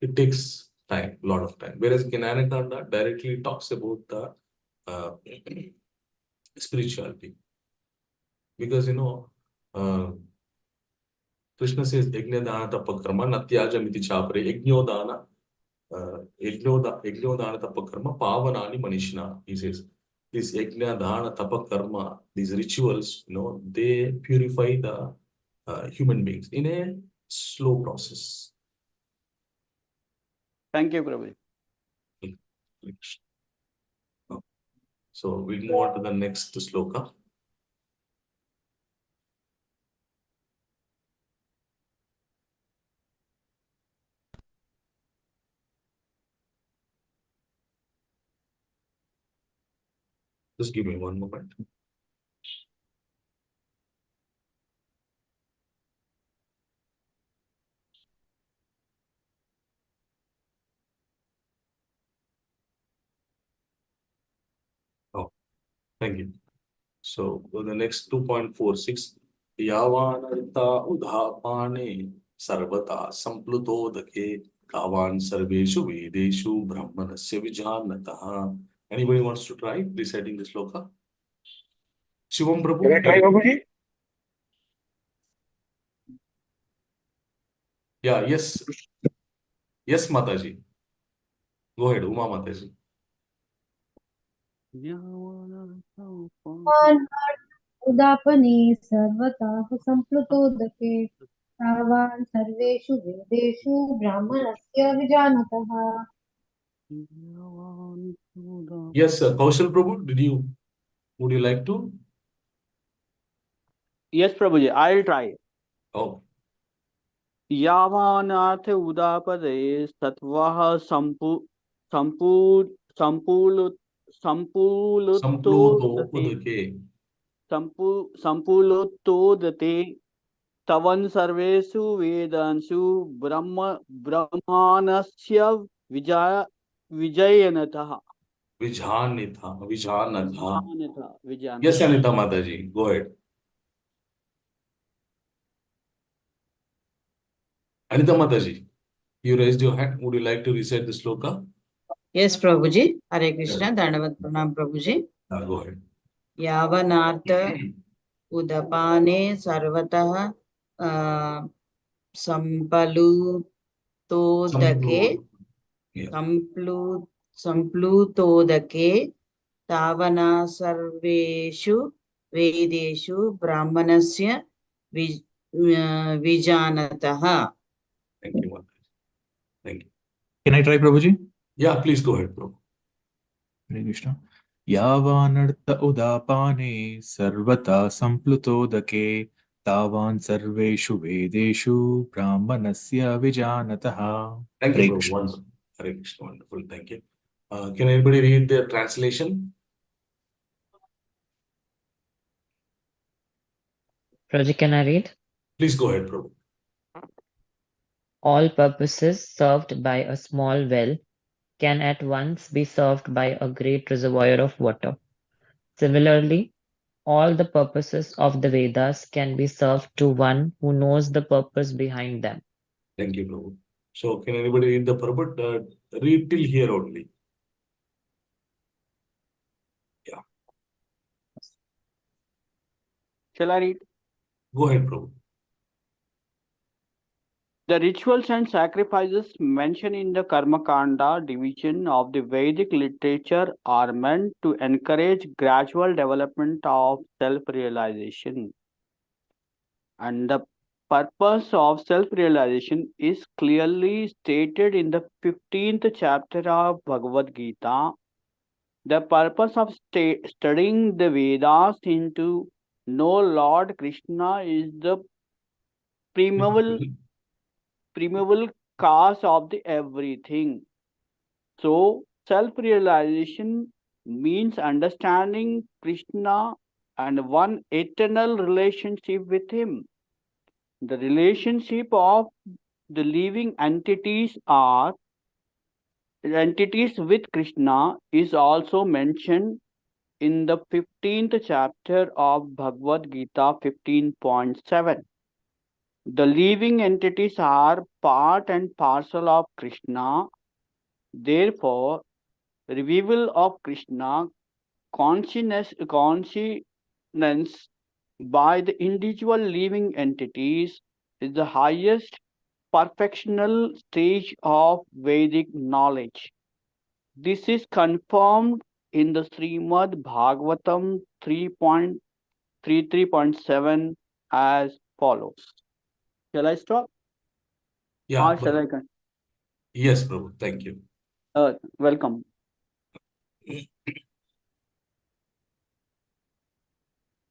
it takes time, a lot of time. Whereas Jnana Kanda directly talks about the spirituality. Because, Krishna says, Yajnadana tapakarma natyajamiti chapre, Yajnodana tapakarma pavanani manishna. He says, this Yajnadana tapakarma, these rituals, they purify the human beings in a slow process. Thank you, Prabhu. So we'll move on to the next sloka. Just give me one moment. Thank you. So the next 2.46. Yavanarta udhapane sarvata samplutodake kavan sarveshu vedeshu brahmanasya vijanataha. Anybody wants to try reciting the sloka? Shivam Prabhu? Can I try, Babuji? Yeah, yes. Yes, Mataji. Go ahead, Uma Mataji. उदापने सर्वतः सम्प्लुतोदके तावान् सर्वेषु वेदेषु ब्राह्मणस्य विजानतः. Yes, Kaushal Prabhu, would you like to? Yes, Prabhuji, I'll try. Oh, यावानाथ उदापदे सत्वः संपूलुत्तोदते संपूलुत्तोदते तवन् सर्वेषु वेदांसु ब्रह्माणस्य विजयनतः. Vijanatha. Yes, Anita Mataji, go ahead. Anita Mataji, you raised your hand. Would you like to recite the sloka? Yes, Prabhuji. Hare Krishna. Dandavat Pranam, Prabhuji. Go ahead. Yavanartha udapane sarvatah sampalutodake samplutodake tavana sarveshu vedeshu brahmanasya vijanataha. Thank you, Mataji. Thank you. Can I try, Prabhuji? Yeah, please go ahead, Prabhu. Hare Krishna. Yavanartha udapane sarvata samplutodake tavan sarveshu vedeshu brahmanasya vijanataha. Thank Hare you, Prabhu. Krishna. Wonderful. Hare Krishna, wonderful. Thank you. Can anybody read the translation? Prabhuji, can I read? Please go ahead, Prabhu. All purposes served by a small well can at once be served by a great reservoir of water. Similarly, all the purposes of the Vedas can be served to one who knows the purpose behind them. Thank you, Prabhu. So, can anybody read the Prabhu? Read till here only. Yeah. Shall I read? Go ahead, Prabhu. The rituals and sacrifices mentioned in the Karma Kanda division of the Vedic literature are meant to encourage gradual development of self-realization. And the purpose of self-realization is clearly stated in the 15th chapter of Bhagavad Gita. The purpose of studying the Vedas is to know Lord Krishna is the primeval cause of the everything. So self-realization means understanding Krishna and one eternal relationship with him. The relationship of the living entities with Krishna is also mentioned in the 15th chapter of Bhagavad Gita 15.7. The living entities are part and parcel of Krishna. Therefore, revival of Krishna consciousness by the individual living entities is the highest perfectional stage of Vedic knowledge. This is confirmed in the Srimad Bhagavatam 3.33.7 as follows. Shall I stop? Yeah. Or shall I continue? Yes, Prabhu. Thank you. Welcome.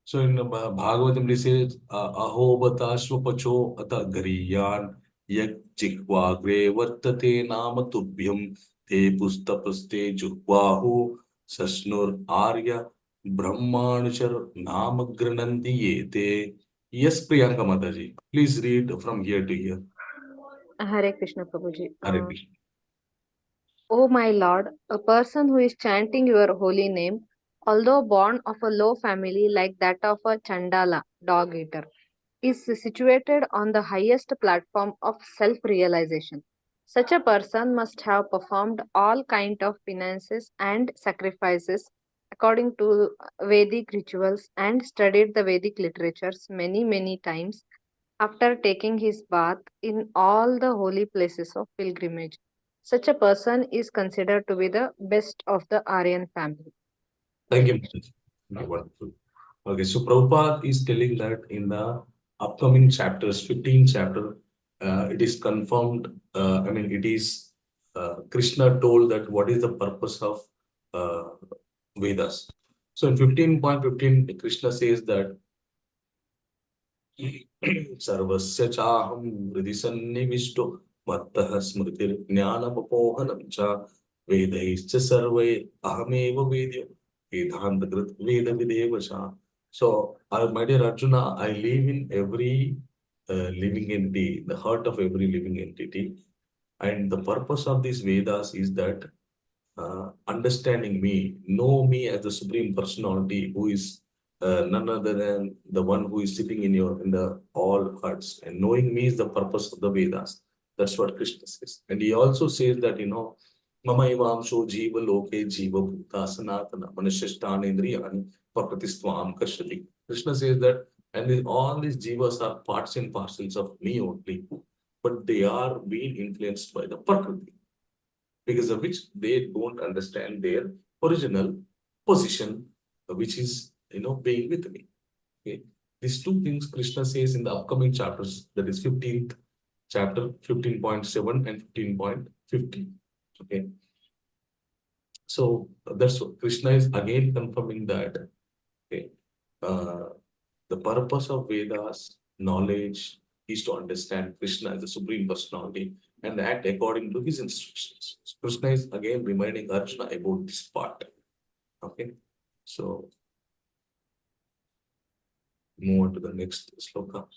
So in Bhagavatam, it says, Ahobata Shvapacho Ata Gariyan Yak Jikvagre Vartate Nama Tubhyam Te Pustapaste Jukvahu Sasnur Arya Brahmanachar Nama Granandi Yete. Yes, Priyanka Mataji. Please read from here to here. Hare Krishna, Prabhuji. Hare Krishna. O my Lord, a person who is chanting your holy name Although born of a low family like that of a Chandala, dog eater, is situated on the highest platform of self-realization. Such a person must have performed all kind of penances and sacrifices according to Vedic rituals and studied the Vedic literatures many times after taking his bath in all the holy places of pilgrimage. Such a person is considered to be the best of the Aryan family. Thank you, Mataji. Okay, wonderful. Okay, so Prabhupada is telling that in the upcoming chapters, 15th chapter, it is confirmed, it is Krishna told that what is the purpose of uh, Vedas. So in 15.15, Krishna says that सर्वस्य चाहं हृदि सन्निविष्टो मत्तः स्मृतिर्ज्ञानमपोहनं च वेदैश्च सर्वै अहमेव वेद्यो वेदान्तकृत् वेदविदेव च. So, my dear Arjuna, I live in every living entity, the heart of every living entity. And the purpose of these Vedas is that understanding me, know me as the Supreme Personality who is none other than the one who is sitting in the all hearts. And knowing me is the purpose of the Vedas. That's what Krishna says. And he also says that, Mama Ivamsho Jiva Loke Jiva Bhuta Sanatana Manishishtanendriyani Prakritistvam Kashyati. Krishna says that, and all these jivas are parts and parcels of me only, but they are being influenced by the Prakriti, because of which they don't understand their original position, which is, being with me. Okay. These two things Krishna says in the upcoming chapters, that is 15th chapter, 15.7 and 15.15. Okay. So that's what Krishna is again confirming that. Okay. The purpose of Vedas knowledge is to understand Krishna as the Supreme Personality and act according to his instructions. Krishna is again reminding Arjuna about this part. Okay, so move on to the next shloka.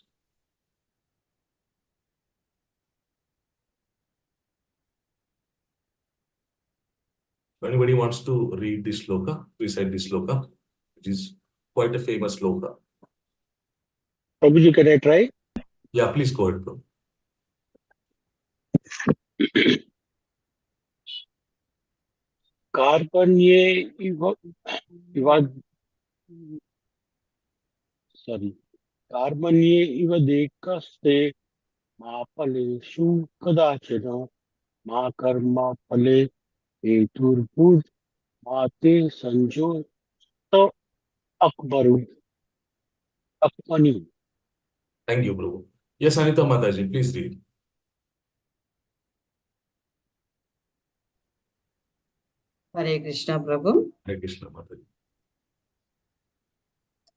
If anybody wants to read this shloka, recite this shloka, which is quite a famous shloka. Prabhuji, can I try? Yeah, please go ahead, bro. Karpanye iva Karmanye iva dekaste ma paleshu kadachana ma karma pale eturpur mate sanjo to akbaru akmani. Thank you, bro. Yes, Anita Mataji, please read. Hare Krishna Prabhu. Hare Krishna Mataji.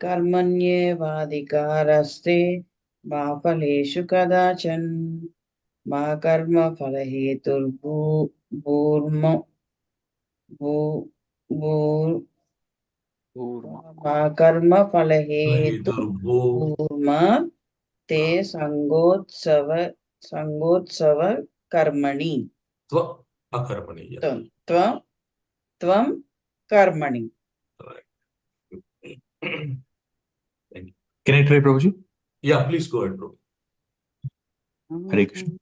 Karmanyevadhikaraste ma phaleshu kadachan ma karma phalahetur bhurma ma karma phalahetur bhurma te sangotsava karmani. Tva akarmani. Yeah. Tvam karmani. Right. Thank you. Can I try, Prabhuji? Yeah, please go ahead, bro. Hare Krishna.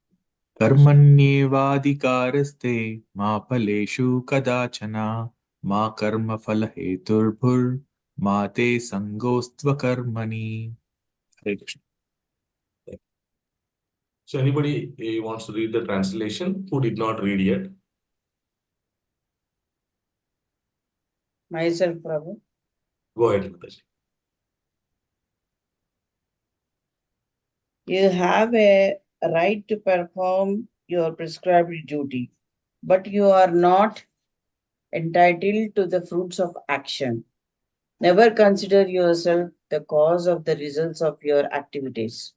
Karmanyevadhikaraste ma paleshu kadachana ma karma phalaheturbhur ma te sangostva karmani. Hare Krishna. So anybody wants to read the translation who did not read yet? Myself, Prabhu. Go ahead, Mataji. You have a right to perform your prescribed duty, but you are not entitled to the fruits of action. Never consider yourself the cause of the results of your activities,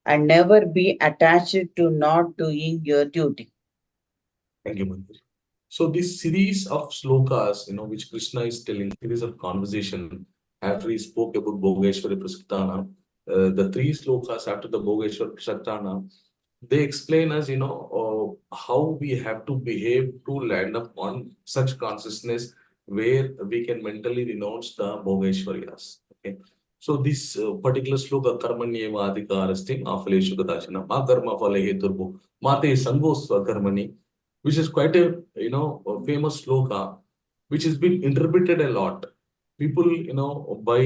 and never be attached to not doing your duty. Thank you, Mataji. So this series of shlokas, which Krishna is telling, series of conversation after he spoke about Bhogeshwari Prasaktana, the three shlokas after the Bhogeshwari Prasaktana, they explain us, how we have to behave to land up on such consciousness where we can mentally renounce the Bhogeshwaryas. Okay. So this particular sloka, Karmanyeva Adhikarastim Afaleshu Kadashana, Ma Karma Phale Heturbo, Mate Sangosva Karmani, which is quite a a famous sloka, which has been interpreted a lot. People, by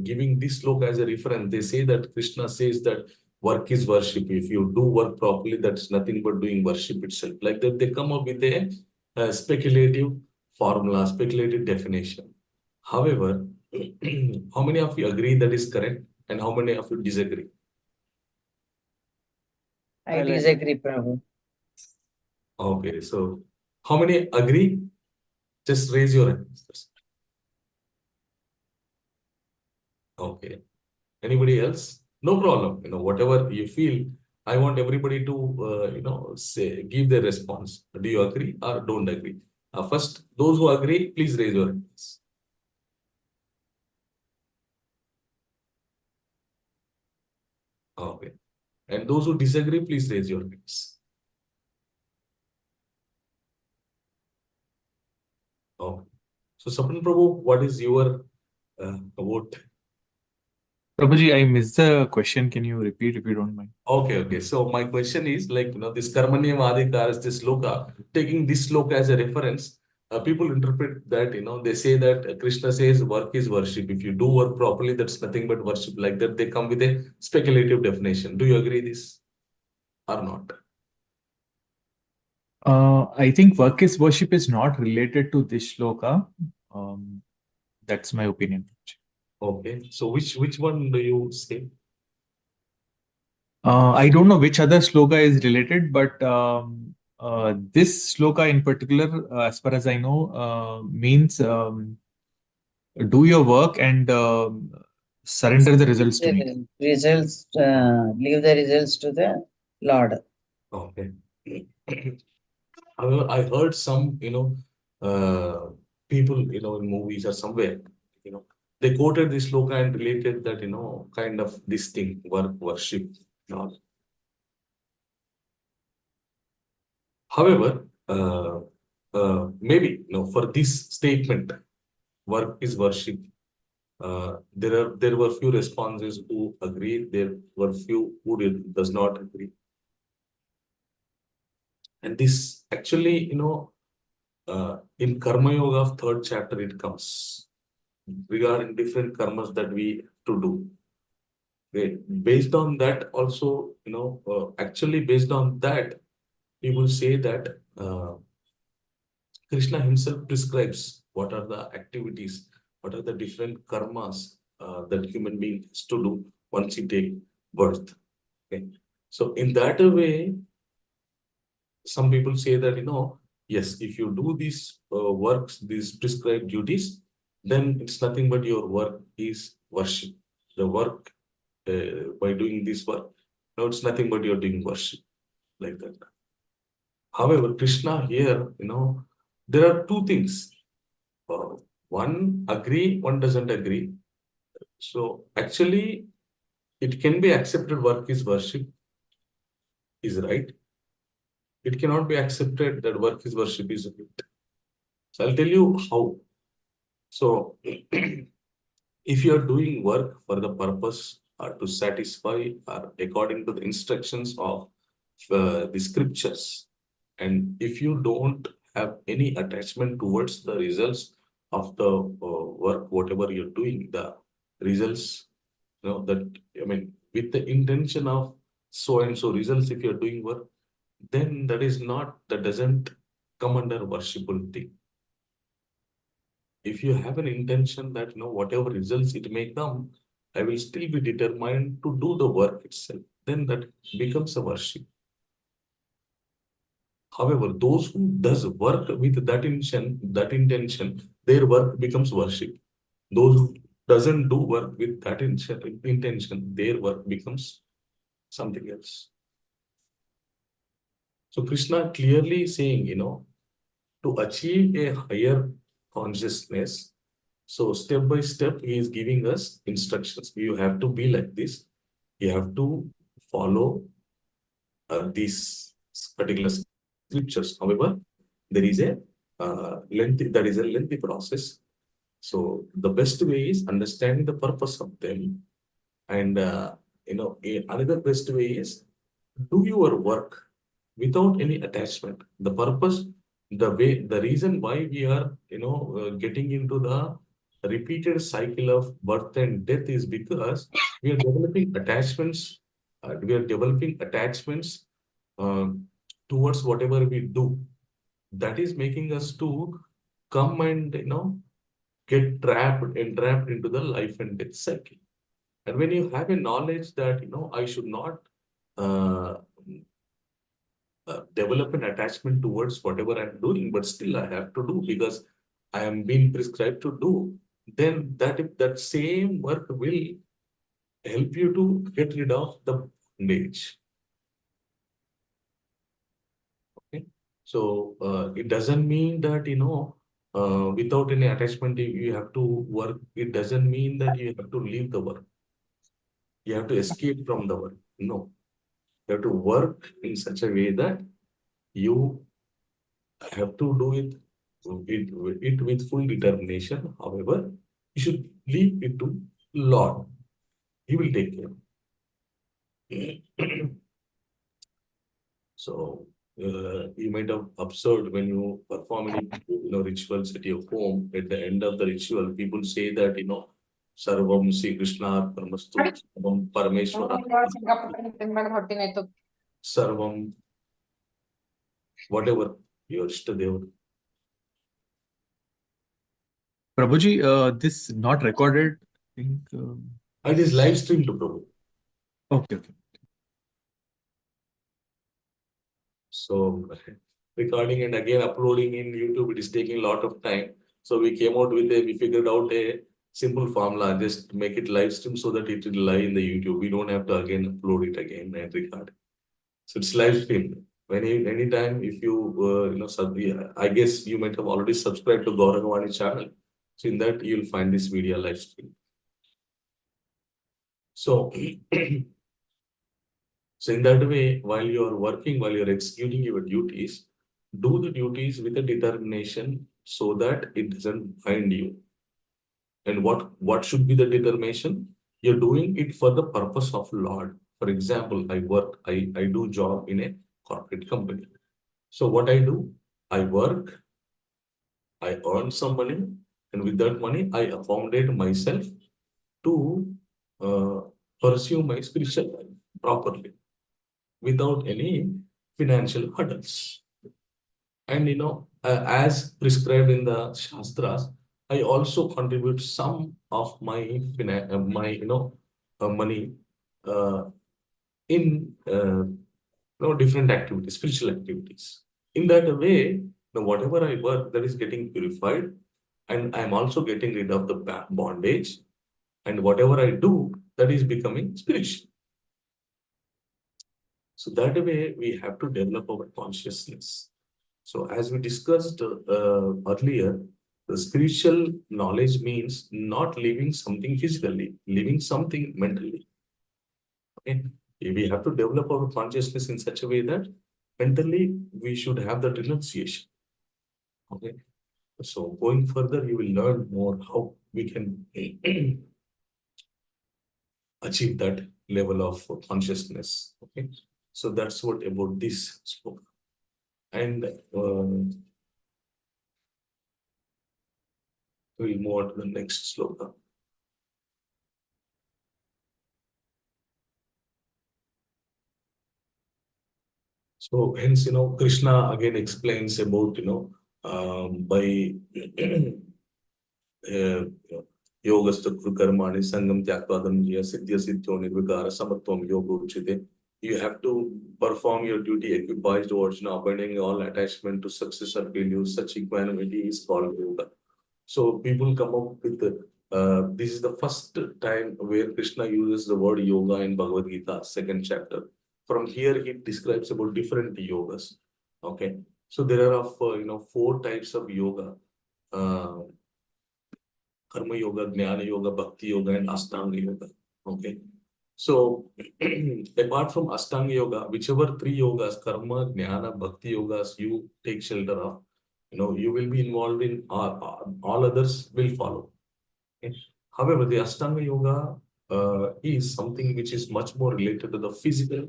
giving this sloka as a reference, they say that Krishna says that work is worship. If you do work properly, that's nothing but doing worship itself. Like that, they come up with a speculative formula, speculative definition. However, how many of you agree that is correct, and how many of you disagree? I I'll agree. disagree, Prabhu. Okay, so how many agree? Just raise your hands. Okay. Anybody else? No problem. Whatever you feel, I want everybody to, say, give their response. Do you agree or don't agree? First, those who agree, please raise your hands. Okay. And those who disagree, please raise your hands. Okay. So, Sapna Prabhu, what is your vote? Prabhuji, I missed the question. Can you repeat if you don't mind? Okay. So my question is like, this Karmanya Adhikar, this sloka, taking this sloka as a reference, people interpret that, they say that Krishna says work is worship. If you do work properly, that's nothing but worship. Like that, they come with a speculative definition. Do you agree this or not? I think work is worship is not related to this shloka. That's my opinion. Okay. So which one do you say? I don't know which other shloka is related, but this shloka in particular, as far as I know, means do your work and surrender the results to me. Leave the results to the Lord. Okay. I heard some, people, in movies or somewhere, they quoted this sloka and related that, kind of this thing, worship, and all. However, maybe, for this statement, work is worship, there were few responses who agree, there were few who does not agree. And this actually, in Karma Yoga of third chapter, it comes regarding different karmas that we have to do. Okay. Based on that, also, actually based on that, we will say that Krishna himself prescribes what are the activities, what are the different karmas that human being has to do once he take birth. Okay. So in that way, some people say that, yes, if you do these works, these prescribed duties, then it's nothing but your work is worship. The work, by doing this work, no, it's nothing but you're doing worship, like that. However, Krishna here, there are two things. One agree, one doesn't agree. So actually, it can be accepted work is worship, is right. It cannot be accepted that work is worship is right. So I'll tell you how. So if you are doing work for the purpose to satisfy or according to the instructions of the scriptures, and if you don't have any attachment towards the results of the work, whatever you're doing, the results, that, I mean, with the intention of so and so results, if you're doing work, then that doesn't come under worshipful thing. If you have an intention that, whatever results it may come, I will still be determined to do the work itself, then that becomes a worship. However, those who does work with that intention, their work becomes worship. Those who doesn't do work with that intention, their work becomes something else. So Krishna clearly saying, to achieve a higher consciousness, so step by step, he is giving us instructions. You have to be like this. You have to follow these particular scriptures. However, there is a lengthy. That is a lengthy process. So the best way is understanding the purpose of them, and another best way is do your work without any attachment. The purpose, the reason why we are getting into the repeated cycle of birth and death is because we are developing attachments. We are developing attachments towards whatever we do. That is making us to come and get entrapped into the life and death cycle. And when you have a knowledge that I should not uh, develop an attachment towards whatever I'm doing, but still I have to do because I am being prescribed to do, then that same work will help you to get rid of the bondage. Okay, so it doesn't mean that without any attachment you have to work. It doesn't mean that you have to leave the work. You have to escape from the work. No, you have to work in such a way that you have to do it with full determination. However, you should leave it to Lord. He will take care. So you might have observed when you perform any rituals at your home. At the end of the ritual, people say that Sarvam Sri Krishna Paramastu Sarvam Parameshwara Sarvam whatever your Ishtadev. Prabhuji, this not recorded. I think. It is live streamed to Prabhu. Okay. So recording and again uploading in YouTube, it is taking a lot of time. So we came out with we figured out a simple formula, just make it live stream so that it will lie in the YouTube. We don't have to again upload it again and record. So it's live streamed. Anytime if you, I guess you might have already subscribed to Gaurangavani channel. So in that you'll find this video live stream. So So in that way, while you are working, while you're executing your duties, do the duties with a determination so that it doesn't bind you. And what should be the determination? You're doing it for the purpose of Lord. For example, I do job in a corporate company. So what I do, I work, I earn some money, and with that money, I accommodate myself to pursue my spiritual life properly, without any financial hurdles. And as prescribed in the Shastras, I also contribute some of my money in different activities, spiritual activities. In that way, whatever I work, that is getting purified, and I'm also getting rid of the bondage, and whatever I do, that is becoming spiritual. So that way we have to develop our consciousness. So as we discussed earlier, the spiritual knowledge means not living something physically, living something mentally. Okay, we have to develop our consciousness in such a way that mentally we should have that renunciation. Okay, so going further, you will learn more how we can achieve that level of consciousness. Okay, so that's what about this sloka. And we'll move on to the next sloka. So hence, Krishna again explains about, by yogastha karmani sangam tyakpadam siddhya siddhyo nirvikara samatvam yoga uchite. You have to perform your duty equipaged towards abandoning all attachment to success or failure. Such equanimity is called yoga. So people come up with this is the first time where Krishna uses the word yoga in Bhagavad Gita, 2nd chapter. From here, he describes about different yogas. Okay, so there are 4 types of yoga: karma yoga, jnana yoga, bhakti yoga, and ashtanga yoga. Okay, so apart from ashtanga yoga, whichever 3 yogas, karma, jnana, bhakti yogas, you take shelter of, you will be involved in all others will follow. Okay? However, the Ashtanga Yoga is something which is much more related to the physical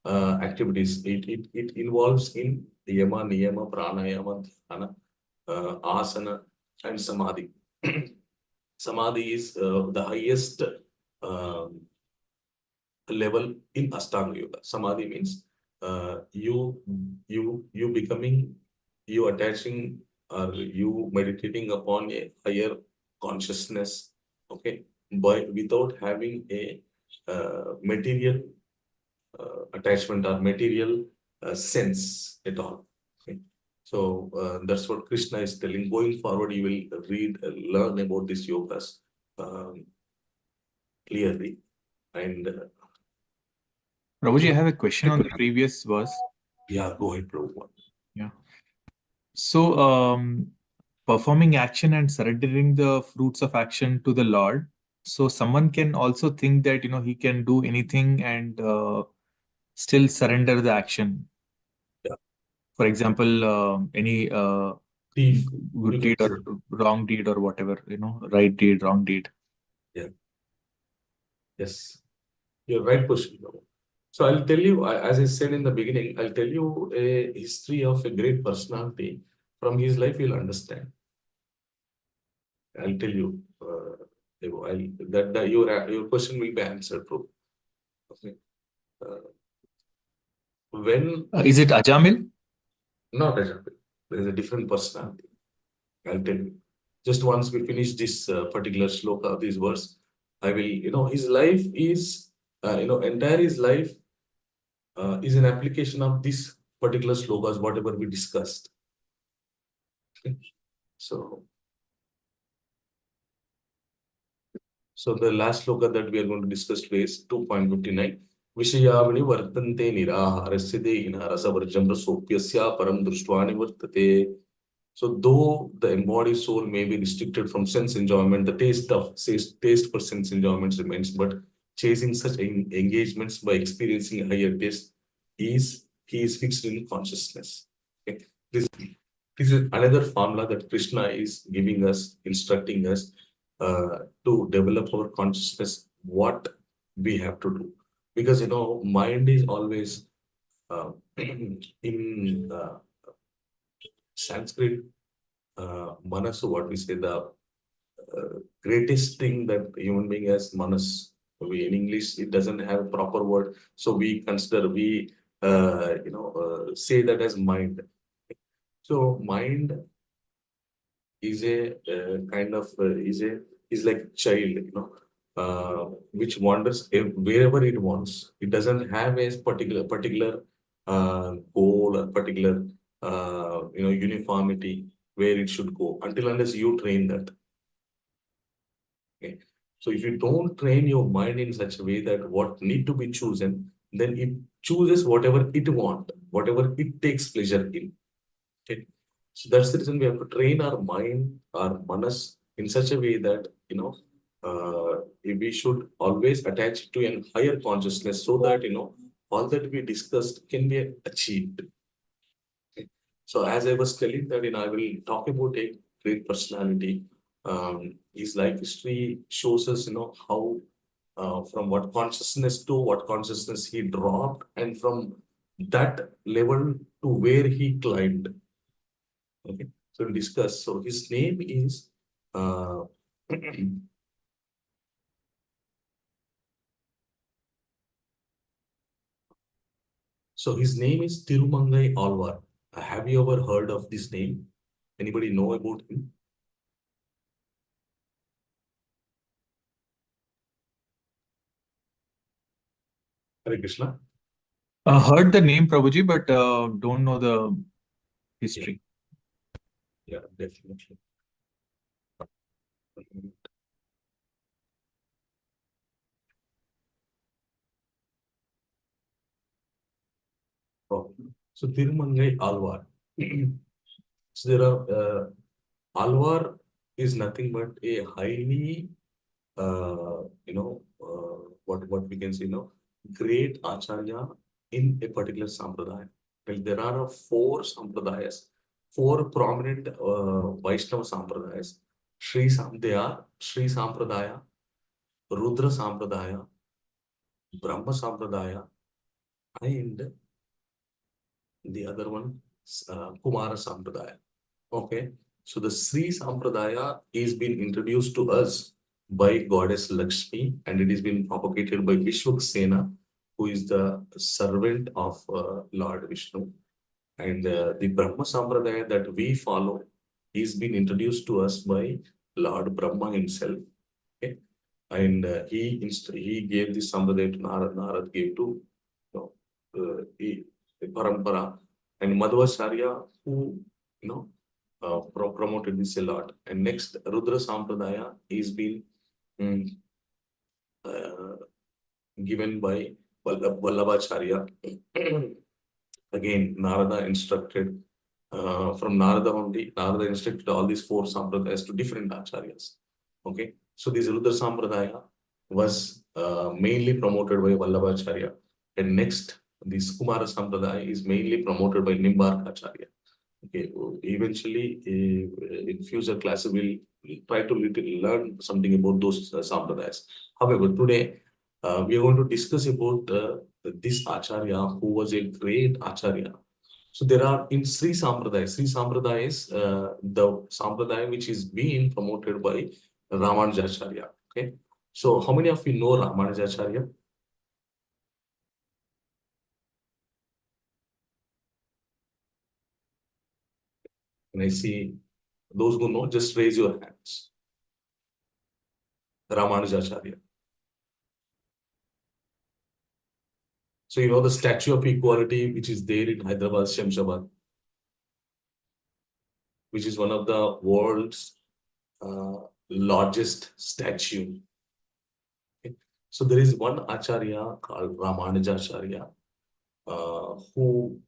activities. It involves in yama, niyama, pranayama, dhyana, asana, and samadhi. Samadhi is the highest level in Ashtanga Yoga. Samadhi means you becoming, you attaching, or you meditating upon a higher consciousness, okay, without having a material attachment or material sense at all. Okay. So that's what Krishna is telling. Going forward, you will learn about these yogas clearly. And Prabhuji, I have a question on the previous verse. yeah, go ahead, Prabhu. Yeah. So, performing action and surrendering the fruits of action to the Lord. So someone can also think that, he can do anything and still surrender the action. Yeah. For example, any Thief, good deed or wrong deed or whatever, right deed, wrong deed. Yeah. Yes. You're right question, Prabhu. So I'll tell you, as I said in the beginning, I'll tell you a history of a great personality. From his life, you'll understand. I'll tell you, your question will be answered, Prabhu. Okay. When Is it Ajamil? not Ajamil, there is a different personality. I'll tell you. Just once we finish this particular shloka, this verse, I will, his life is, entire his life is an application of this particular shlokas, whatever we discussed. Okay. So the last shloka that we are going to discuss today is 2.59. Vishayavani vartante niraharasya dehina rasavarjam rasopyasya param drishtva nivartate. So though the embodied soul may be restricted from sense enjoyment, the taste for sense enjoyment remains, but chasing such engagements by experiencing a higher taste he is fixed in consciousness. Okay. This is another formula that Krishna is giving us, instructing us to develop our consciousness, what we have to do. Because, mind is always in Sanskrit, manasu, what we say, the greatest thing that human being has, manas. In English, it doesn't have a proper word. So we consider, say that as mind. So mind is a kind of, is like child, which wanders wherever it wants. It doesn't have a particular goal or particular, uniformity where it should go until unless you train that. Okay. So if you don't train your mind in such a way that what need to be chosen, then it chooses whatever it want, whatever it takes pleasure in. Okay. So that's the reason we have to train our mind, our manas, in such a way that, we should always attach to a higher consciousness so that, all that we discussed can be achieved. Okay. So as I was telling that, I will talk about a great personality. His life history shows us, how from what consciousness to what consciousness he dropped, and from that level to where he climbed. Okay, so we'll discuss. So his name is so his name is Tirumangai Alvar. Have you ever heard of this name? Anybody know about him? Hare Krishna. Heard the name Prabhuji, but don't know the history. Yeah, definitely. Oh, so Tirumangai Alvar. So there are Alvar is nothing but a highly what we can say, great acharya in a particular sampradaya. Well, there are 4 sampradayas four prominent Vaishnava Sampradayas. They are Sri Sampradaya, Rudra Sampradaya, Brahma Sampradaya, and the other one, Kumara Sampradaya. Okay, so the Sri Sampradaya is being introduced to us by Goddess Lakshmi, and it is being propagated by Vishwaksena, who is the servant of Lord Vishnu. And the Brahma Sampradaya that we follow is being introduced to us by Lord Brahma himself. Okay, and he gave this Sampradaya to Narad. Narad gave to the Parampara, and Madhvacharya, who you know promoted this a lot. And next, Rudra Sampradaya is being mm, uh, given by Vallabhacharya. Again, Narada instructed from Narada only. Narada instructed all these four sampradayas to different acharyas. Okay, so this Rudra Sampradaya was mainly promoted by Vallabhacharya, and next, this Kumara Sampradaya is mainly promoted by Nimbarka Acharya. Okay, eventually, in future classes, we'll try to learn something about those sampradayas. However, today we are going to discuss about this Acharya, who was a great Acharya. So there are in Sri Sampradaya is the Sampradaya which is being promoted by Ramanujacharya. Okay, so how many of you know Ramanujacharya? Can I see those who know? Just raise your hands. Ramanujacharya. So you know the Statue of Equality, which is there in Hyderabad, Shamshabad, which is one of the world's largest statue. Okay. So there is one Acharya called Ramanujacharya who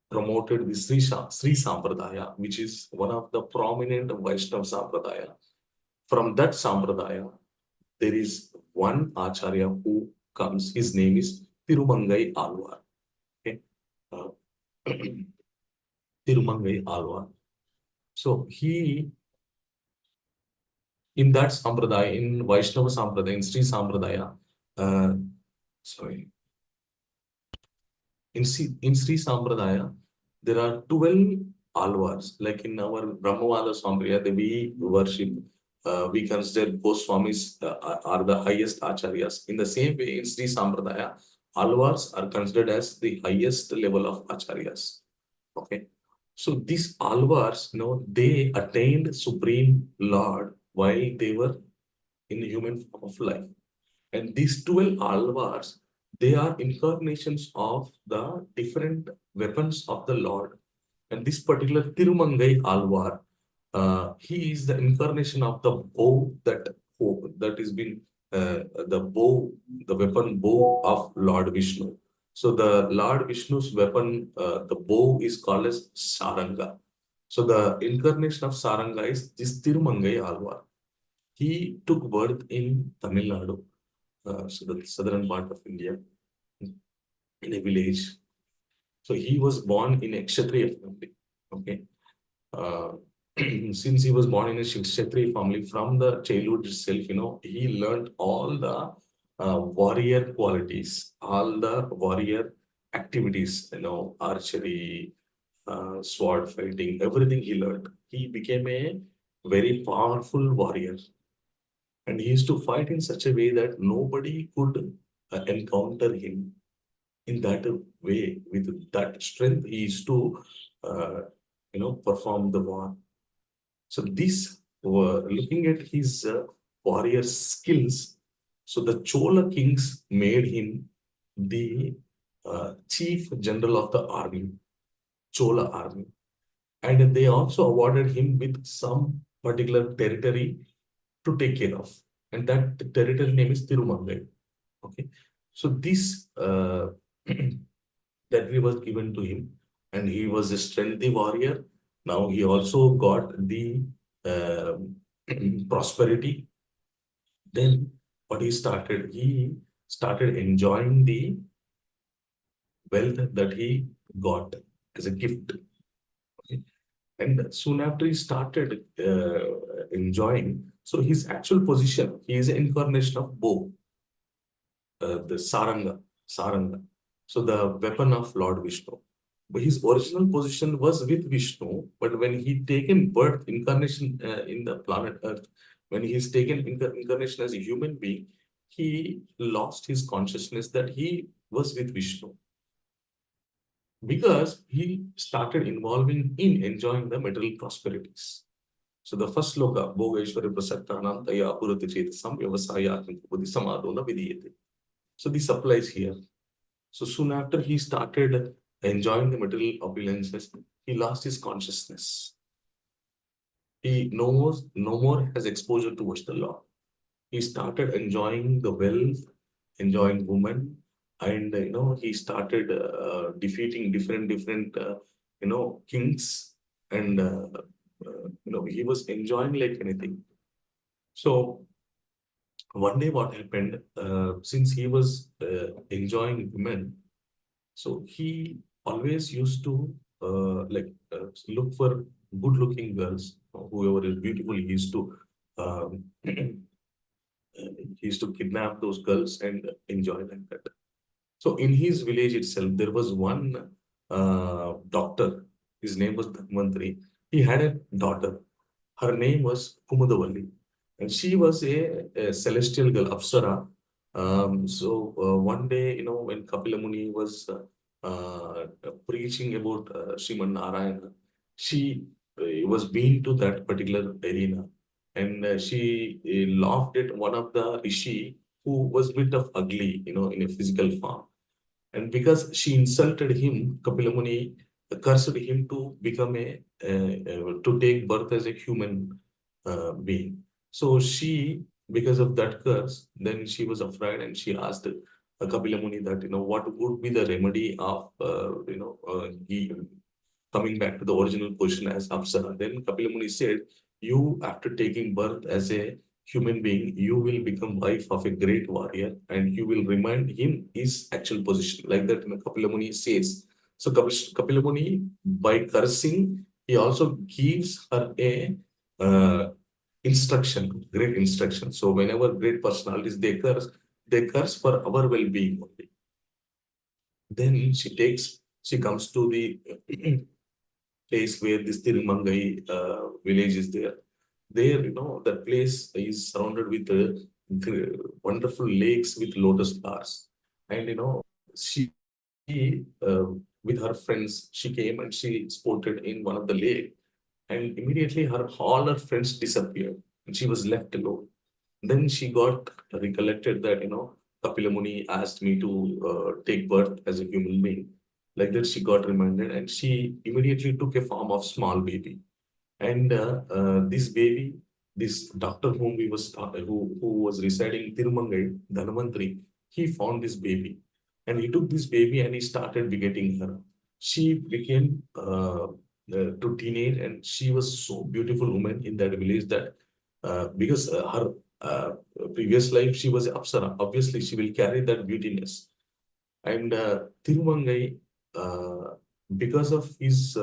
promoted the Sri Sampradaya, which is one of the prominent Vaishnava Sampradaya. From that Sampradaya, there is one Acharya who comes, his name is Tirumangai Alvar. Okay. Tirumangai Alvar. So he, in that Sampradaya, in Vaishnava Sampradaya, in Sri Sampradaya, in Sri Sampradaya, there are 12 Alvars. Like in our Brahmavada Sampradaya, we worship, we consider Goswamis are the highest Acharyas. In the same way, in Sri Sampradaya, Alvars are considered as the highest level of Acharyas. Okay. So these Alvars, they attained Supreme Lord while they were in the human form of life. And these 12 Alvars, they are incarnations of the different weapons of the Lord. And this particular Tirumangai Alvar, he is the incarnation of the bow that is been the bow, the weapon bow of Lord Vishnu. So the Lord Vishnu's weapon, the bow is called as Saranga. So the incarnation of Saranga is this Tirumangai Alvar. He took birth in Tamil Nadu, so the southern part of India, in a village. So he was born in a Kshatriya family. Okay. Since he was born in a Kshatriya family, from the childhood itself, he learned all the warrior qualities, all the warrior activities, archery, sword fighting, everything he learned. He became a very powerful warrior. And he used to fight in such a way that nobody could encounter him in that way. With that strength, he used to, perform the war. So this, looking at his warrior skills, so the Chola kings made him the chief general of the army, Chola army. And they also awarded him with some particular territory to take care of. And that territory name is Tirumangai. Okay. So this territory was given to him, and he was a strengthy warrior. Now he also got the prosperity. Then what he started enjoying the wealth that he got as a gift. And soon after he started enjoying, so his actual position, he is an incarnation of bow, the Saranga. So the weapon of Lord Vishnu. But his original position was with Vishnu, but when he taken birth, incarnation in the planet Earth, when he is taken incarnation as a human being, he lost his consciousness that he was with Vishnu because he started involving in enjoying the material prosperities. So the first sloka, Bhogeshwari Prasaktanam Taya Purati Chetasam Vyavasaya Buddhi Samadona Vidiyate. So this applies here. So soon after he started enjoying the material opulences, he lost his consciousness. He no more has exposure towards the law. He started enjoying the wealth, enjoying women, and he started defeating different kings, and he was enjoying like anything. So one day what happened, since he was enjoying women, so he always used to look for good-looking girls, whoever is beautiful. He used to kidnap those girls and enjoy like that. So in his village itself, there was one doctor. His name was Dhanvantari. He had a daughter. Her name was Kumudavalli, and she was a celestial girl, Apsara. So one day, when Kapila Muni was preaching about Sriman Narayana, she was been to that particular arena, and she laughed at one of the rishi who was bit of ugly, in a physical form. And because she insulted him, Kapila Muni cursed him to become to take birth as a human being. So she, because of that curse, then she was afraid and she asked Kapila Muni that, what would be the remedy of, he coming back to the original position as Apsara. Then Kapila Muni said, you, after taking birth as a human being, you will become wife of a great warrior and you will remind him his actual position. Like that, Kapila Muni says. So Kapila Muni, by cursing, he also gives her a instruction, great instruction. So whenever great personalities, they curse for our well-being only. Then she comes to the place where this Tirumangai village is there. There, that place is surrounded with wonderful lakes with lotus flowers. And, she, with her friends, she came and she sported in one of the lake. And immediately all her friends disappeared and she was left alone. Then she got recollected that, Kapila Muni asked me to take birth as a human being. Like that, she got reminded and she immediately took a form of small baby. And this baby, this doctor whom who was residing in Tirumangai, Dhanvantari, he found this baby. And he took this baby and he started begetting her. She became to teenage and she was so beautiful woman in that village that because her previous life she was Apsara, obviously she will carry that beautiness. And Tirumangai, because of his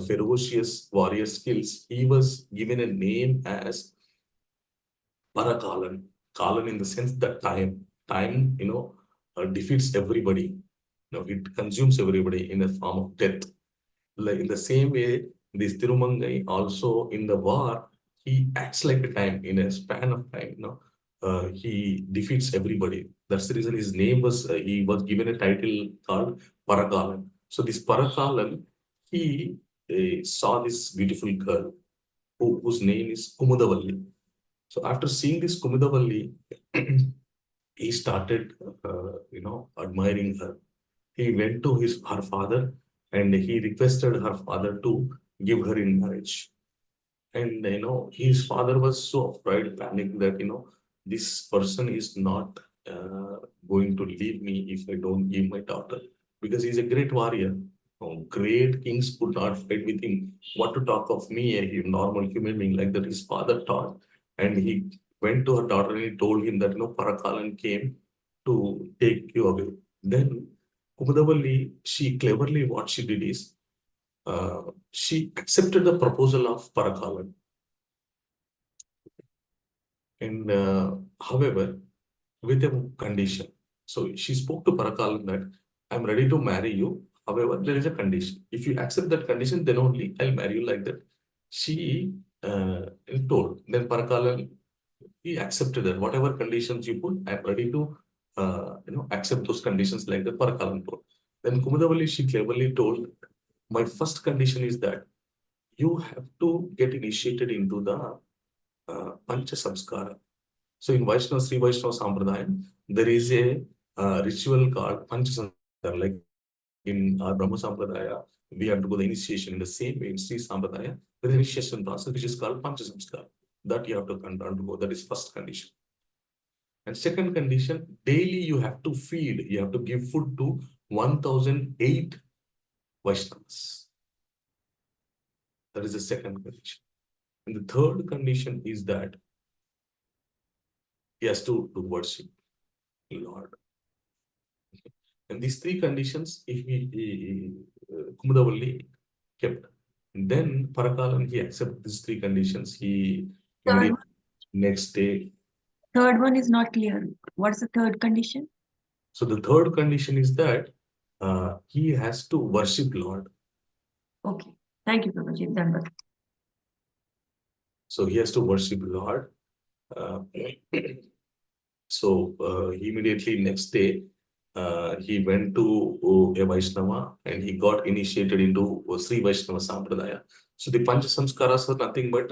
ferocious warrior skills, he was given a name as Parakalan. Kalan in the sense that time, defeats everybody. It consumes everybody in a form of death. Like in the same way, this Tirumangai also in the war, he acts like a time in a span of time. He defeats everybody. That's the reason his name was. He was given a title called Parakalan. So this Parakalan, he saw this beautiful girl whose name is Kumudavalli. So after seeing this Kumudavalli, he started, admiring her. He went to her father and he requested her father to give her in marriage. And his father was so afraid, panicked that this person is not going to leave me if I don't give my daughter, because he's a great warrior. Great kings could not fight with him. What to talk of me, a normal human being? Like that, his father taught, and he went to her daughter and he told him that Parakalan came to take you away. Then Kumudavalli, she cleverly what she did is she accepted the proposal of Parakalan. And however, with a condition. So she spoke to Parakalan that I'm ready to marry you. However, there is a condition. If you accept that condition, then only I'll marry you, like that. She told. Then Parakalan, he accepted that whatever conditions you put, I'm ready to accept those conditions, like the Parakalan told. Then Kumudavali, she cleverly told, my first condition is that you have to get initiated into the Pancha Samskara. So in Vaishnava, Sri Vaishnava Sampradayam, there is a ritual called Pancha Samskara. Like in our Brahma Sampradaya, we have to go the initiation in the same way in Sri Sampradaya. There is an initiation process which is called Pancha Samskara. That you have to undergo. That is first condition. And second condition, daily you have to feed, you have to give food to 1008 Vaishnavas. That is the second condition. And the third condition is that he has to do worship Lord. Okay. And these three conditions, if Kumudavalli kept, and then Parakalan, he accepted these three conditions. He immediately next day. Third one is not clear. What's the third condition? So the third condition is that he has to worship Lord. Okay. Thank you, Prabhuji. Done. So he has to worship Lord. So immediately next day, he went to a Vaishnava and he got initiated into Sri Vaishnava Sampradaya. So the Pancha Samskaras are nothing but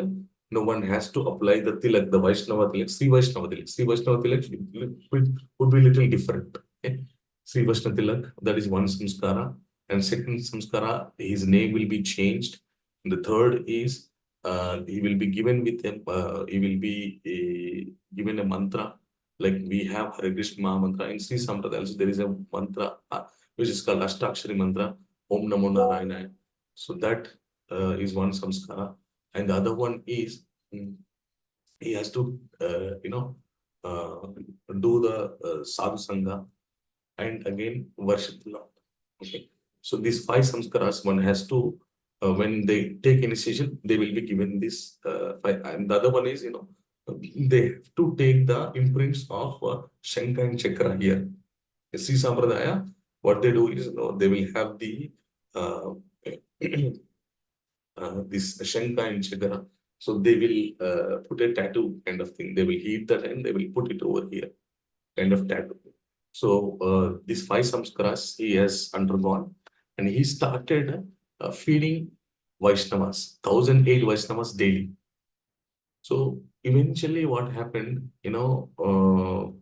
no one has to apply the tilak, the Vaishnava tilak, Sri Vaishnava tilak. Sri Vaishnava tilak would be a little different. Okay? Sri Vaishnava tilak, that is one samskara. And second samskara, his name will be changed. And the third is he will be given with given a mantra. Like we have Hare Krishna Maha Mantra in Sri Sampradaya. So there is a mantra which is called Ashtakshari Mantra, Om Namo Narayana. So that is one samskara. And the other one is he has to, do the sadhu sangha and again worship the Lord. Okay. So these five samskaras, one has to, when they take initiation, they will be given this five. And the other one is, they have to take the imprints of Shankha and Chakra here. In Sri Sampradaya, what they do is, they will have the this Shankha and Chakra. So they will put a tattoo kind of thing. They will heat that and they will put it over here, kind of tattoo. So these five samskaras he has undergone, and he started feeding Vaishnavas, 1008 Vaishnavas daily. So eventually what happened,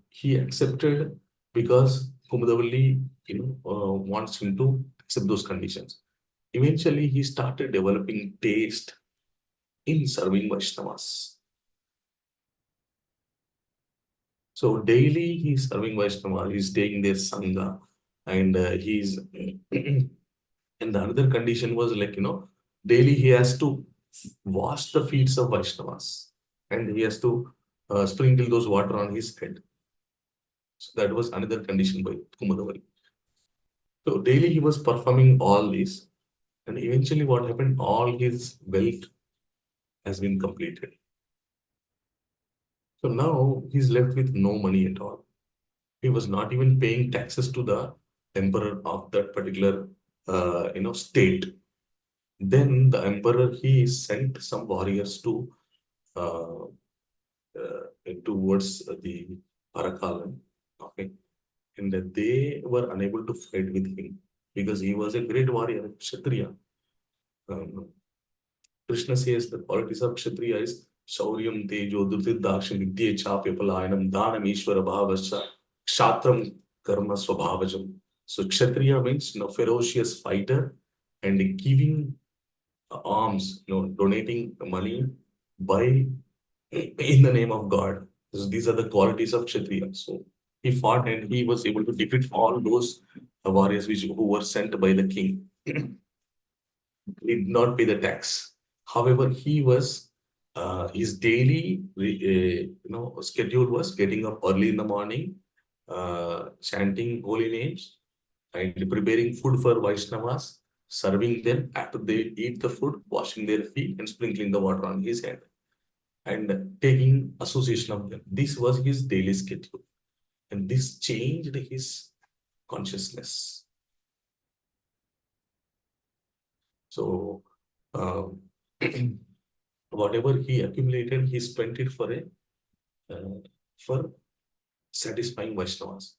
he accepted because Kumudavalli, wants him to accept those conditions. Eventually he started developing taste in serving Vaishnavas. So daily he's serving Vaishnava, he's taking their Sangha, and he's, and the another condition was like, daily he has to wash the feet of Vaishnavas and he has to sprinkle those water on his head. So that was another condition by Kumudavalli. So daily he was performing all these, and eventually what happened, all his wealth has been completed. So now he's left with no money at all. He was not even paying taxes to the emperor of that particular, state. Then the emperor, he sent some warriors to towards the Parakalan, okay, and they were unable to fight with him because he was a great warrior, Kshatriya. Krishna says the qualities of Kshatriya is Shauryam, Tejo, Durtidaksham, Vidya, Chapya, Palayanam, Dhanam, Ishvara, Bhavascha, Kshatram, Karma, Swabhavajam. So Kshatriya means, ferocious fighter and giving alms, donating money by in the name of God. So these are the qualities of Kshatriya. So he fought and he was able to defeat all those warriors who were sent by the king. He did not pay the tax. However, he was his daily schedule was getting up early in the morning, chanting holy names and preparing food for Vaishnavas, serving them after they eat the food, washing their feet and sprinkling the water on his head and taking association of them. This was his daily schedule, and this changed his consciousness. So, whatever he accumulated, he spent it for satisfying Vaishnavas.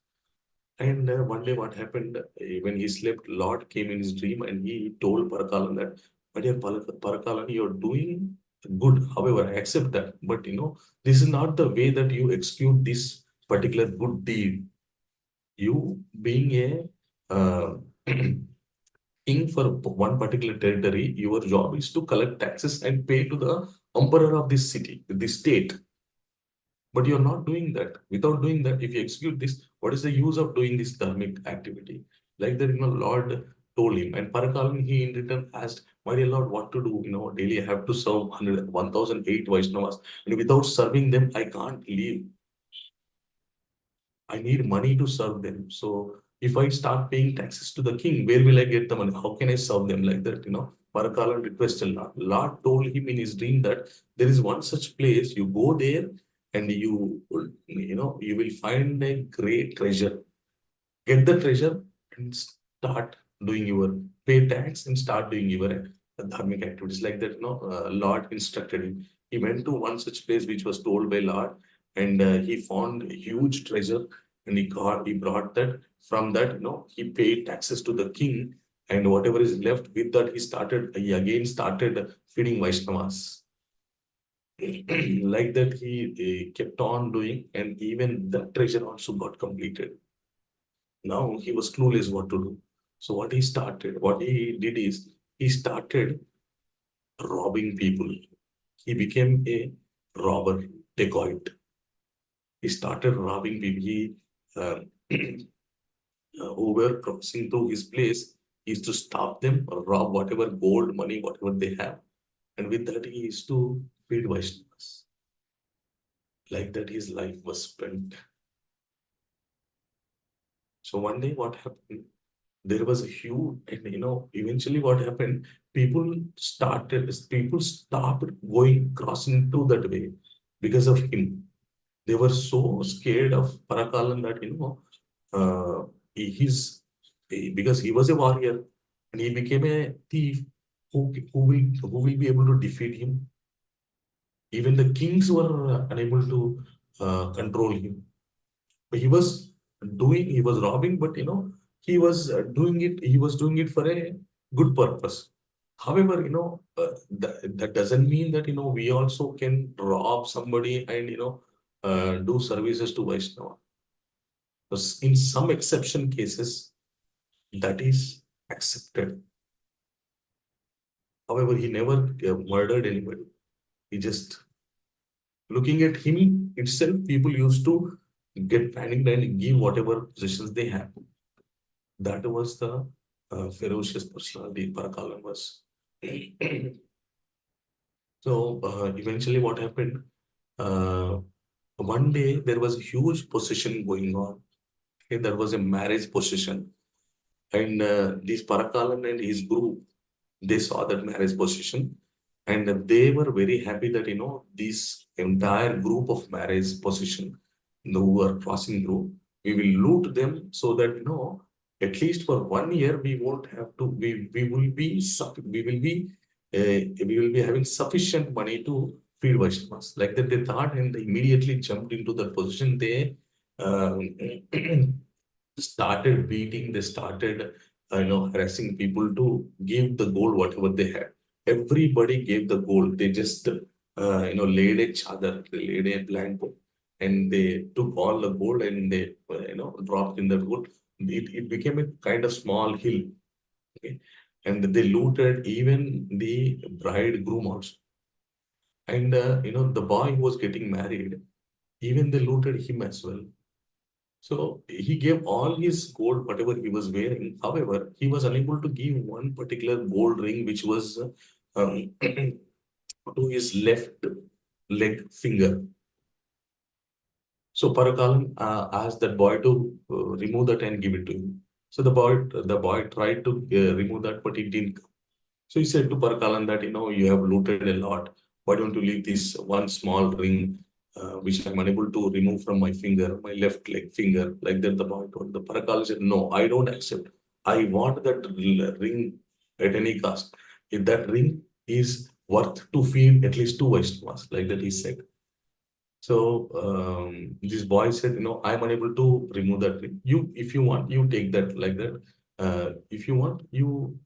And one day, what happened when he slept, Lord came in his dream and he told Parakalan that, "My dear Parakalan, you're doing good. However, I accept that, but this is not the way that you execute this particular good deed. You being a king for one particular territory, your job is to collect taxes and pay to the emperor of this city, this state. But you're not doing that. Without doing that, if you execute this, what is the use of doing this dharmic activity?" Like that, Lord told him. And Parakalan, he in return asked, "My dear Lord, what to do? Daily I have to serve 1008 Vaishnavas. And without serving them, I can't live. I need money to serve them. So if I start paying taxes to the king, where will I get the money? How can I serve them?" Like that, Parakalan requested Lord. Lord told him in his dream that there is one such place. You go there and you will find a great treasure. Get the treasure and start doing your pay tax and start doing your dharmic activities. Like that, Lord instructed him. He went to one such place which was told by Lord, and he found a huge treasure, and he brought that. From that, he paid taxes to the king, and whatever is left with that, he again started feeding Vaishnavas. Like that, he kept on doing, and even that treasure also got completed. Now he was clueless what to do. So what he did is he started robbing people. He became a robber, dacoit. He started robbing people. Who were crossing through his place, he used to stop them or rob whatever gold, money, whatever they have. And with that, he used to feed Vaishnavas. Like that, his life was spent. So one day, what happened? There was a huge, and eventually what happened? People stopped crossing through that way because of him. They were so scared of Parakalan that, because he was a warrior and he became a thief. Who will be able to defeat him? Even the kings were unable to control him. But he was robbing, but he was doing it for a good purpose. However, that doesn't mean that we also can rob somebody and do services to Vaishnava. Because in some exception cases, that is accepted. However, he never murdered anybody. He just, looking at him itself, people used to get panicked and give whatever possessions they have. That was the ferocious personality Parakalan was. So eventually what happened? One day there was a huge procession going on. Okay, there was a marriage procession. And this Parakalan and his group, they saw that marriage procession. And they were very happy that, this entire group of marriage procession who were crossing through, we will loot them so that, at least for 1 year, we won't have to, we will be having sufficient money to feed Vaishnavas. Like that, they thought, and they immediately jumped into that position. They started beating, they started, harassing people to give the gold, whatever they had. Everybody gave the gold. They just, laid a chadar, they laid a blanket, and they took all the gold and they, dropped in the gold. It became a kind of small hill. Okay? And they looted even the bridegroom also. And, the boy who was getting married, even they looted him as well. So he gave all his gold, whatever he was wearing. However, he was unable to give one particular gold ring, which was to his left leg finger. So Parakalan asked that boy to remove that and give it to him. So the boy tried to remove that, but it didn't come. So he said to Parakalan that, you have looted a lot. Why don't you leave this one small ring, which I'm unable to remove from my finger, my left leg finger, like that the boy told. The Parakalan said, no, I don't accept. I want that ring at any cost. If that ring is worth to feed at least 2 Vaishnavas, like that he said. So this boy said, I'm unable to remove that ring. If you want, you take that, like that. If you want, you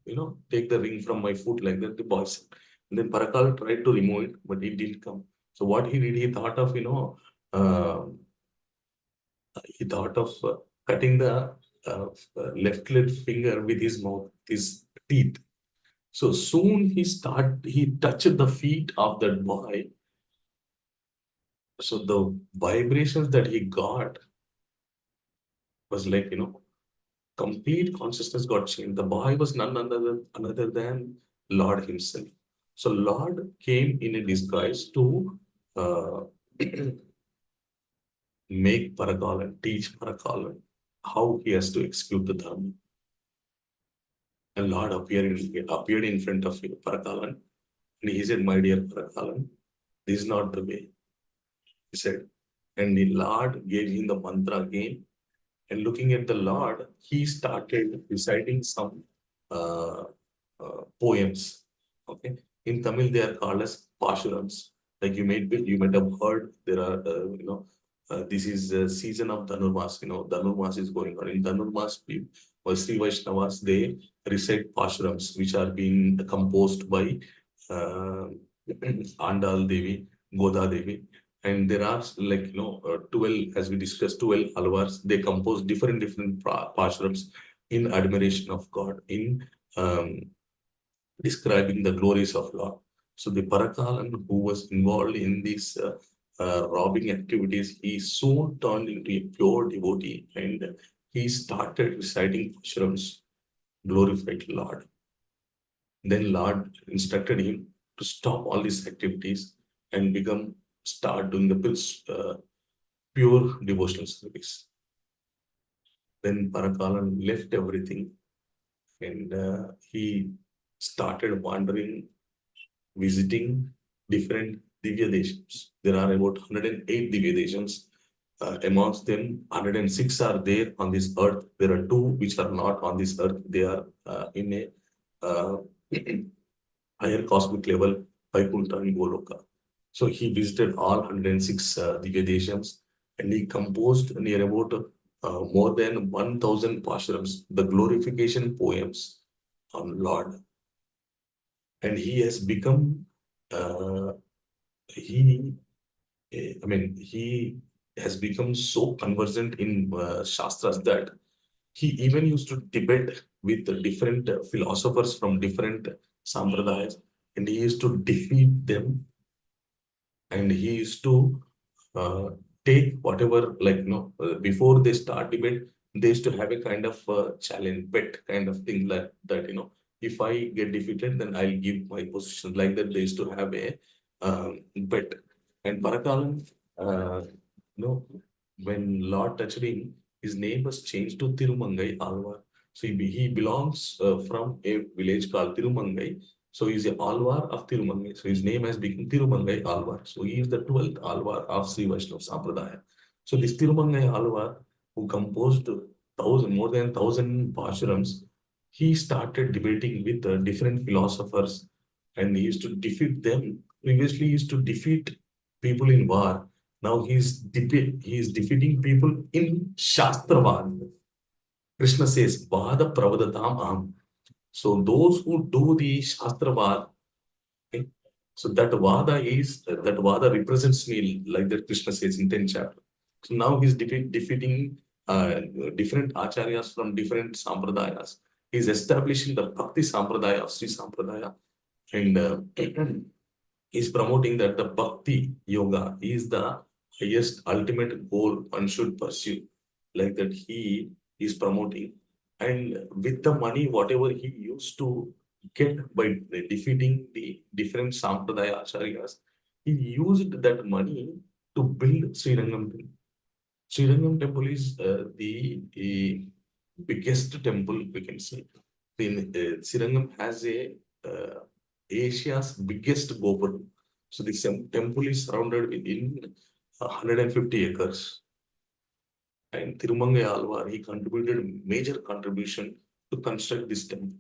take the ring from my foot, like that. The boy said. And then Parakal tried to remove it, but it didn't come. So what he did, he thought of, cutting the left finger with his mouth, his teeth. So soon he touched the feet of that boy. So the vibrations that he got was like, complete consciousness got changed. The boy was none other than Lord himself. So Lord came in a disguise to uh, make Parakalan, teach Parakalan how he has to execute the dharma. And Lord appeared in front of Parakalan, and he said, my dear Parakalan, this is not the way. He said, and the Lord gave him the mantra again. And looking at the Lord, he started reciting some poems. Okay, in Tamil they are called as Pashurams. Like you might have heard, there are this is the season of Dhanurmas. Dhanurmas is going on. In Dhanurmas, Sri Vaishnavas, they recite Pashurams, which are being composed by Andal Devi, Goda Devi. And there are 12, as we discussed, 12 alvars. They compose different pashrams in admiration of God, in describing the glories of Lord. So the Parakalan who was involved in these robbing activities, he soon turned into a pure devotee and he started reciting pashrams, glorified Lord. Then Lord instructed him to stop all these activities and start doing the pure devotional service. Then Parakalan left everything and he started wandering, visiting different Divya Deshams. There are about 108 Divya Deshams. Amongst them, 106 are there on this earth. There are 2 which are not on this earth. They are in a higher cosmic level, Vaikuntha and Goloka. So he visited all 106 Divya Deshams and he composed near about more than 1,000 pashrams, the glorification poems on Lord. And he has become, he has become so conversant in Shastras that he even used to debate with different philosophers from different sampradayas, and he used to defeat them, and he used to take whatever, before they start debate, they used to have a kind of challenge, bet kind of thing, like that, if I get defeated, then I'll give my position, like that. They used to have a bet. And Parakalan, when Lord touched him, his name was changed to Tirumangai Alvar. So he belongs from a village called Tirumangai. So he's a Alvar of Tirumangai. So his name has become Tirumangai Alvar. So he is the 12th Alvar of Sri Vaishnava Sampradaya. So this Tirumangai Alvar, who composed more than 1,000 pashrams, he started debating with different philosophers and he used to defeat them. Previously, he used to defeat people in war. Now he is defeating people in Shastravad. Krishna says, Vada Pravadatam Am. So those who do the Shastravad, okay, so that Vada represents me, like that Krishna says in 10th chapter. So now he's defeating different acharyas from different sampradayas. He's establishing the Bhakti Sampradaya of Sri Sampradaya, and he's promoting that the Bhakti Yoga is the highest ultimate goal one should pursue, like that he is promoting. And with the money, whatever he used to get by defeating the different Sampradaya Acharyas, he used that money to build Srirangam Temple. Srirangam Temple is biggest temple, we can say. Srirangam has Asia's biggest gopur. So this temple is surrounded within 150 acres. And Tirumangai Alvar, he contributed major contribution to construct this temple.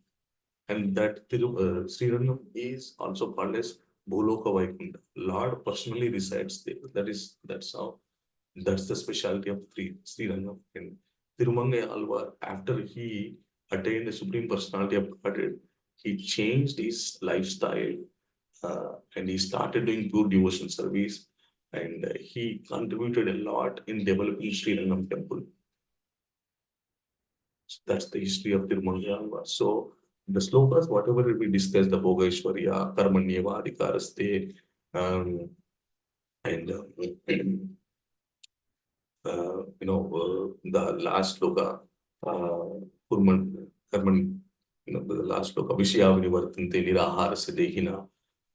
And that Srirangam is also called as Bholoka Vaikunta. Lord personally resides there. That's the specialty of Srirangam. And Tirumangai Alvar, after he attained the Supreme Personality of Godhead, he changed his lifestyle and he started doing pure devotion service. And he contributed a lot in developing Srirangam temple. So that's the history of Tirumangai Alvar. So the slokas, whatever we discussed, the Bhogaishwarya, Karmanyeva, Adhikaraste, and the last sloka, Karman, the last sloka, Vishayavini Vartante, Niraharasya Dehina.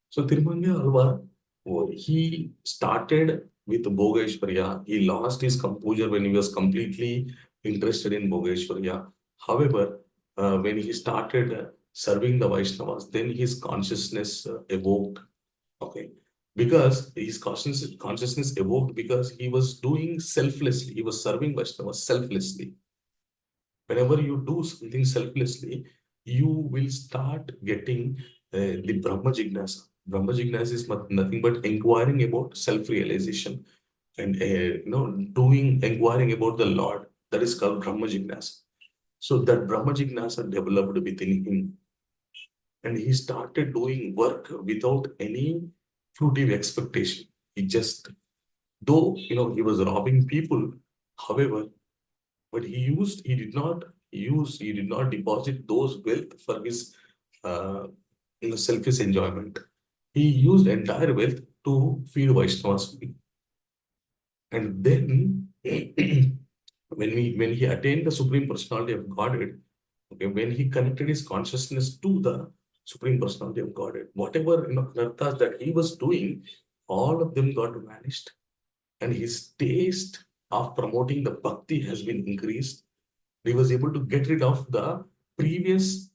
So Tirumangai Alvar, he started with Bhogaishwarya. He lost his composure when he was completely interested in Bhogaishwarya. However, when he started serving the Vaishnavas, then his consciousness evoked. Okay. Because his consciousness evoked because he was doing selflessly. He was serving Vaishnavas selflessly. Whenever you do something selflessly, you will start getting the Brahma Jignasa. Brahma Jignasa is nothing but inquiring about self-realization and inquiring about the Lord. That is called Brahma Jignasa. So that Brahma Jignasa developed within him. And he started doing work without any fruitive expectation. He just, though he was robbing people, however, but he did not deposit those wealth for his selfish enjoyment. He used entire wealth to feed Vaishnavas. And then when he attained the Supreme Personality of Godhead, okay, when he connected his consciousness to the Supreme Personality of Godhead, whatever anarthas that he was doing, all of them got vanished. And his taste of promoting the bhakti has been increased. He was able to get rid of the previous,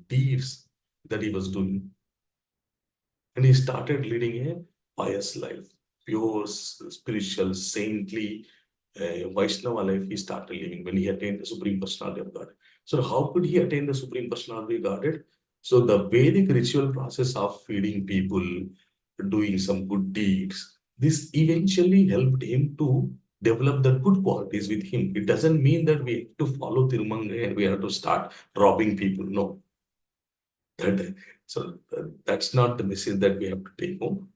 deeds that he was doing. And he started leading a pious life, pure, spiritual, saintly, Vaishnava life he started living when he attained the Supreme Personality of Godhead. So how could he attain the Supreme Personality of Godhead? So the Vedic ritual process of feeding people, doing some good deeds, this eventually helped him to develop the good qualities with him. It doesn't mean that we have to follow Tirumangai and we have to start robbing people. No. That's not the message that we have to take home.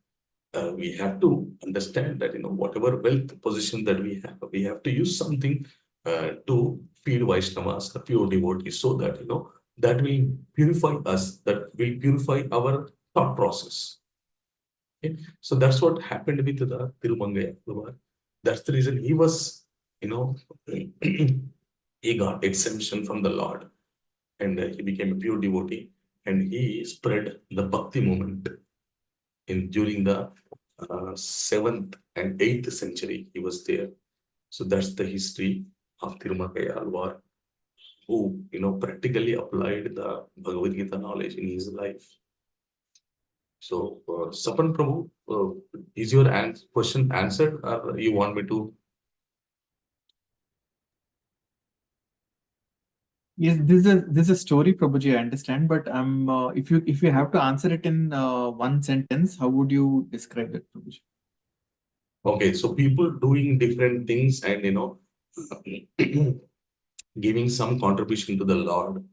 We have to understand that whatever wealth position that we have to use something to feed Vaishnavas, the pure devotees, so that that will purify us, that will purify our thought process. Okay? So that's what happened with the Tirumangai. That's the reason he was, he got exemption from the Lord, and he became a pure devotee, and he spread the bhakti movement during the 7th and 8th century. He was there. So that's the history of Tirumangai Alvar, who practically applied the Bhagavad Gita knowledge in his life. So, Sapan Prabhu, is your question answered, or you want me to? Yes, this is a story, Prabhuji, I understand, but if you have to answer it in one sentence, how would you describe it, Prabhuji? Okay, so people doing different things and giving some contribution to the Lord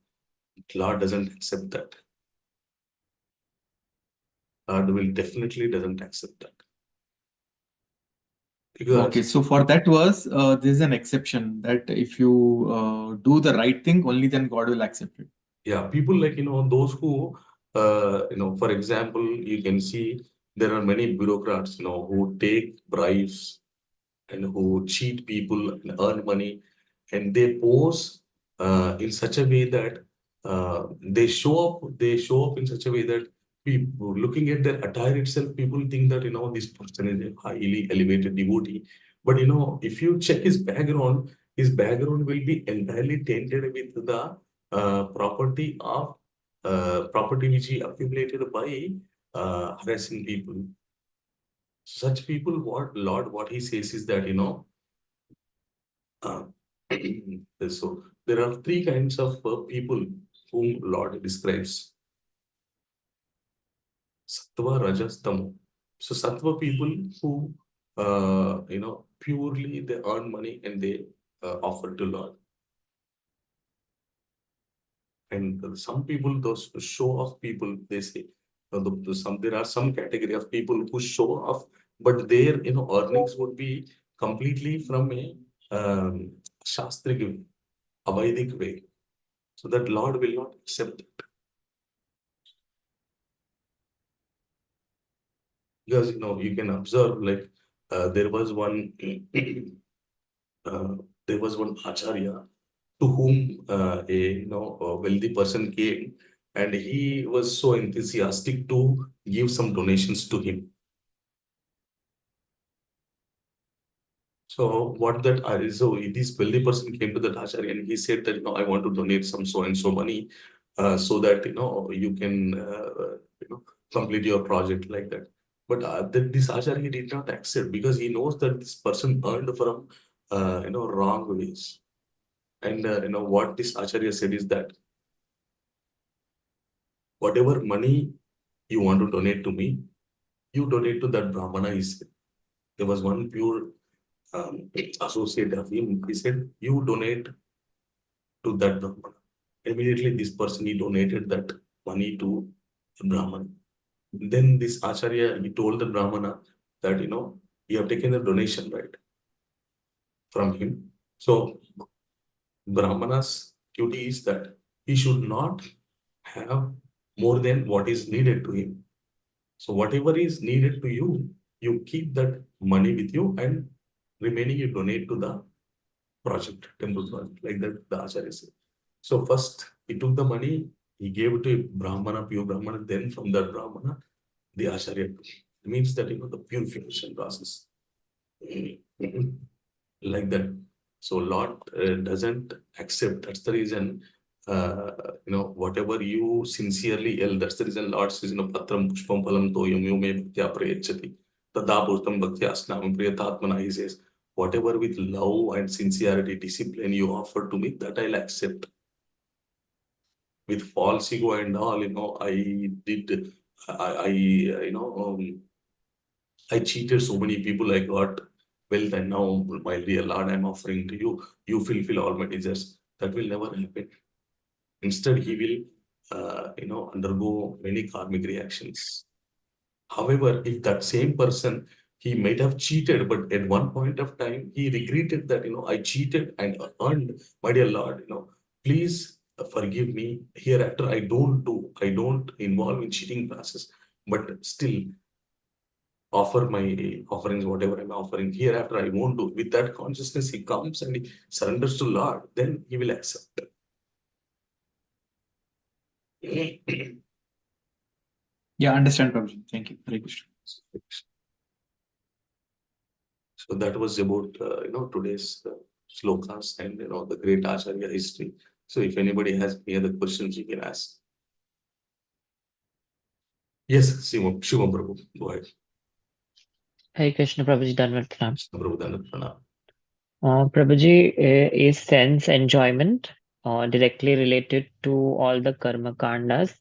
doesn't accept that. Lord will definitely doesn't accept that. Because Okay, so for that verse, there's an exception that if you do the right thing, only then God will accept it. yeah, people like those who for example, you can see there are many bureaucrats who take bribes and who cheat people and earn money, and they pose in such a way that they show up in such a way that people looking at their attire itself, people think that this person is a highly elevated devotee. But if you check his background, his background will be entirely tainted with the property which he accumulated by harassing people. Such people, what he says is that, uh, so there are three kinds of people whom Lord describes: Sattva, Rajas, Tamo. So Sattva people who, purely they earn money and they offer to Lord. And some people, those show off people, they say, there are some category of people who show off, but their earnings would be completely from a Shastric way, a Vedic way. So that Lord will not accept it. Because you can observe, like there was one acharya to whom a wealthy person came, and he was so enthusiastic to give some donations to him. So so this wealthy person came to that acharya and he said that, I want to donate some so and so money, so that you can complete your project like that. But this acharya did not accept, because he knows that this person earned from wrong ways. And what this acharya said is that whatever money you want to donate to me, you donate to that brahmana. He said. There was one pure associate of him. He said, you donate to that brahmana. Immediately this person, he donated that money to the brahmana. Then this acharya, he told the brahmana that, you have taken the donation, right, from him. So brahmana's duty is that he should not have more than what is needed to him. So whatever is needed to you, you keep that money with you, and remaining you donate to the project, temple project, like that the acharya said. So first he took the money, he gave it to a brahmana, pure brahmana, then from that brahmana, the acharya took. It means that, the purification process. Like that. So Lord doesn't accept. That's the reason, whatever you sincerely yell, that's the reason Lord says, Patram Pushpam Phalam Toyam Yume Bhaktya Prayachati. Tada Purtam Bhaktya Asnam Priyatatmana, he says, whatever with love and sincerity, discipline you offer to me, that I'll accept. With false ego and all, I cheated so many people, I got wealth, and now, my dear Lord, I'm offering to you, you fulfill all my desires. That will never happen. Instead, he will, undergo many karmic reactions. However, if that same person, he might have cheated, but at one point of time, he regretted that, I cheated and earned, my dear Lord, please forgive me. Hereafter, I don't involve in cheating process, but still, offer my offerings, whatever I'm offering. Hereafter, I won't do. With that consciousness, he comes and he surrenders to Lord, then he will accept. Yeah, understand, Prabhuji. Thank you. Hare Krishna. So that was about today's shlokas and the great Acharya history. So if anybody has any other questions, you can ask. Yes, Shivam Prabhu, go ahead. Hare Krishna, Prabhuji, Dandavat Pranam. Krishna Prabhu, Dandavat Pranam. Prabhuji, is sense enjoyment directly related to all the karma kandas,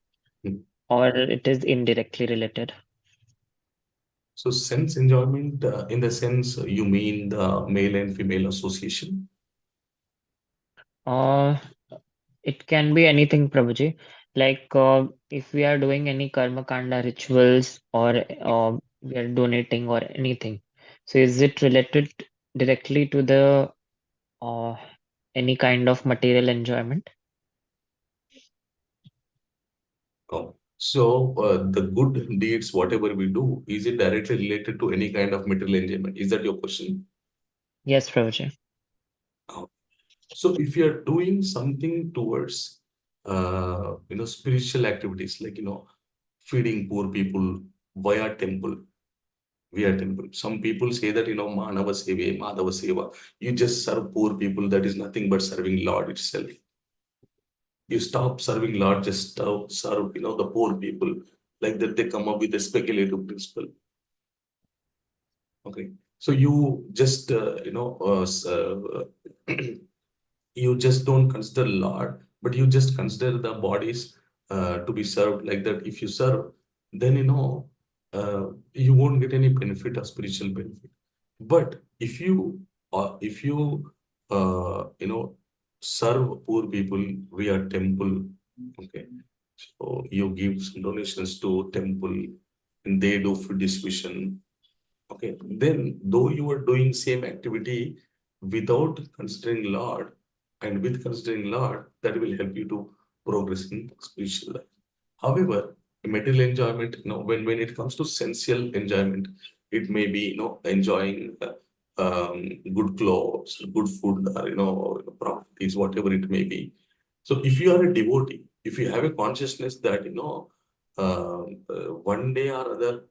or it is indirectly related? So sense enjoyment, in the sense you mean the male and female association? It can be anything, Prabhuji. Like if we are doing any karma kanda rituals, or we are donating or anything, so is it related directly to the any kind of material enjoyment? Oh. So the good deeds, whatever we do, is it directly related to any kind of material enjoyment? Is that your question? Yes, Prabhuji. Oh. So if you are doing something towards, spiritual activities, like, feeding poor people via temple, we are temple. Some people say that, Manava Seva, Madhava Seva. You just serve poor people. That is nothing but serving Lord itself. You stop serving Lord, just serve, the poor people. Like that, they come up with a speculative principle. Okay. So you just, you just don't consider Lord, but you just consider the bodies to be served like that. If you serve, then, you won't get any benefit or spiritual benefit. But if you serve poor people via temple, okay, so you give some donations to temple and they do food distribution, okay, then though you are doing same activity without considering Lord and with considering Lord, that will help you to progress in spiritual life. However, material enjoyment, when it comes to sensual enjoyment, it may be, enjoying good clothes, good food, or, properties, whatever it may be. So if you are a devotee, if you have a consciousness that, one day or other,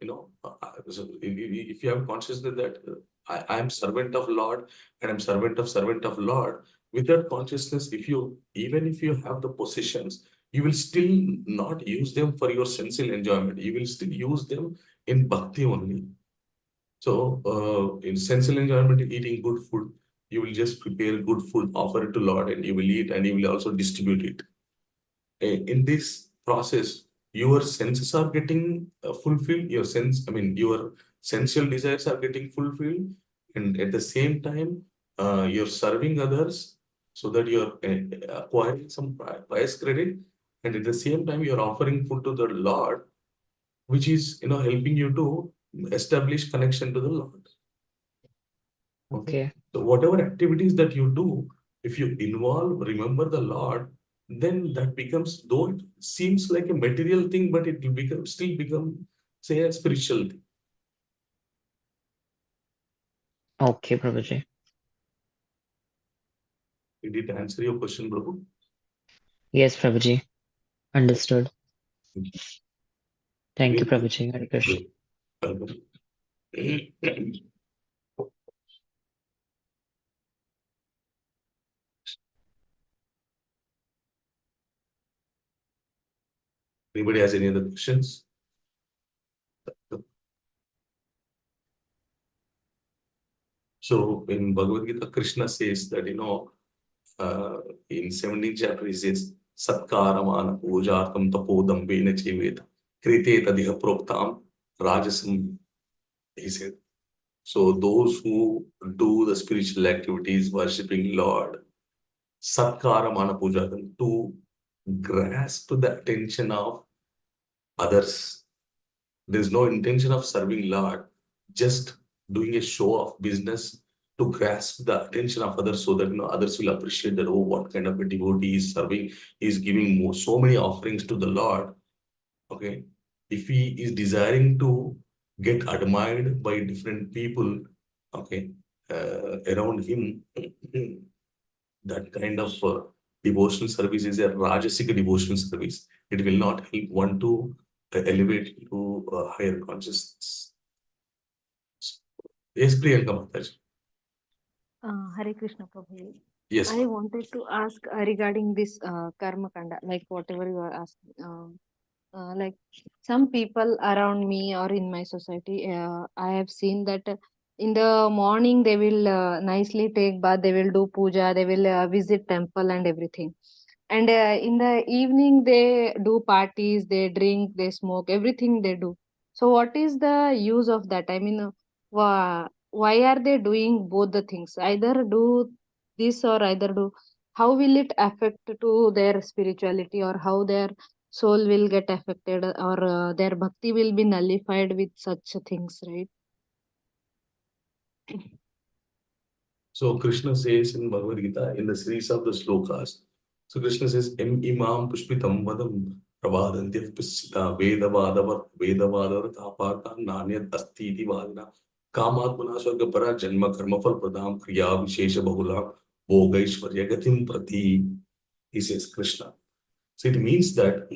so if you have consciousness that I am servant of Lord and I'm servant of Lord, with that consciousness, even if you have the possessions, you will still not use them for your sensual enjoyment. You will still use them in bhakti only. So, in sensual enjoyment, eating good food, you will just prepare good food, offer it to Lord, and you will eat, and you will also distribute it. In this process, your senses are getting fulfilled. Your sensual desires are getting fulfilled, and at the same time, you're serving others so that you're acquiring some price credit, and at the same time, you're offering food to the Lord, which is helping you to establish connection to the Lord. Okay. So whatever activities that you do, if you remember the Lord, then that becomes, though it seems like a material thing, but it will still become, say, a spiritual thing. Okay, Prabhuji. Did it answer your question, Prabhu? Yes, Prabhuji. Understood. Thank you, Any- Prabhuji. Hare Krishna. Welcome. Anybody has any other questions? So in Bhagavad Gita, Krishna says that, in 17th chapter, he says, Satkaramana pujartam tapodambena chevet krite tadiha proktam rajasam, he said. So those who do the spiritual activities, worshipping Lord, Satkaramana pujartam, to grasp the attention of others. There is no intention of serving Lord, just doing a show of business to grasp the attention of others so that others will appreciate that, oh, what kind of a devotee is serving, is giving so many offerings to the Lord. Okay. If he is desiring to get admired by different people, okay, around him, that kind of devotional service is a Rajasic devotional service. It will not help one to elevate to higher consciousness. Yes, Priyanka Mataji. Hare Krishna Prabhu. Yes. I wanted to ask regarding this karma kanda, like whatever you are asking. Like some people around me or in my society, I have seen that in the morning they will nicely take bath, they will do puja, they will visit temple and everything. And in the evening they do parties, they drink, they smoke, everything they do. So what is the use of that? I mean, why are they doing both the things? Either do this or either do. How will it affect to their spirituality, or how their soul will get affected, or their bhakti will be nullified with such things, right? So Krishna says in Bhagavad Gita, in the series of the shlokas, so Krishna says, imam pushpitam vadam prabhadantyaf pisita vedavadavar tapaka nanyad asti iti vadana kamatmana swargapara janma karmafal pradam kriya vishesha bahulam bhogaishvarya gatim prati. He says Krishna. So it means that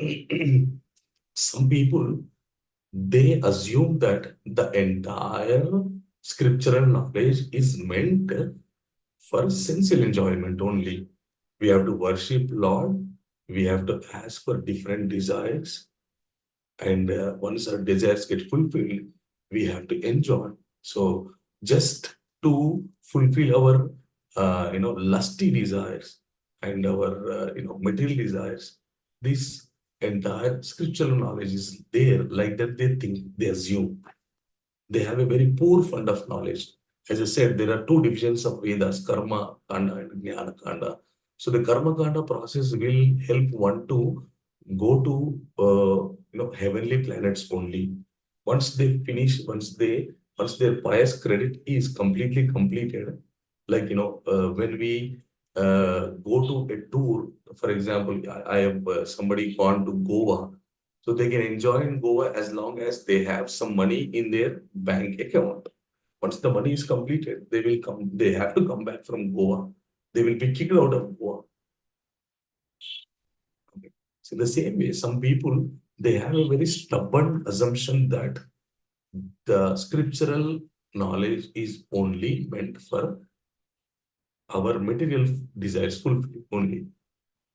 some people, they assume that the entire scriptural knowledge is meant for sensual enjoyment only. We have to worship Lord, we have to ask for different desires, and once our desires get fulfilled, we have to enjoy. So just to fulfill our lusty desires and our material desires, this entire scriptural knowledge is there, like that they think, they assume. They have a very poor fund of knowledge. As I said, there are two divisions of Vedas, Karma Kanda and Jnana Kanda. So the Karma Kanda process will help one to go to heavenly planets only. Once they finish, once their pious credit is completely completed, like when we go to a tour, for example, I have somebody gone to Goa, so they can enjoy in Goa as long as they have some money in their bank account. Once the money is completed, they have to come back from Goa. They will be kicked out of Goa. Okay. So in the same way, some people, they have a very stubborn assumption that the scriptural knowledge is only meant for our material desires fulfilled only.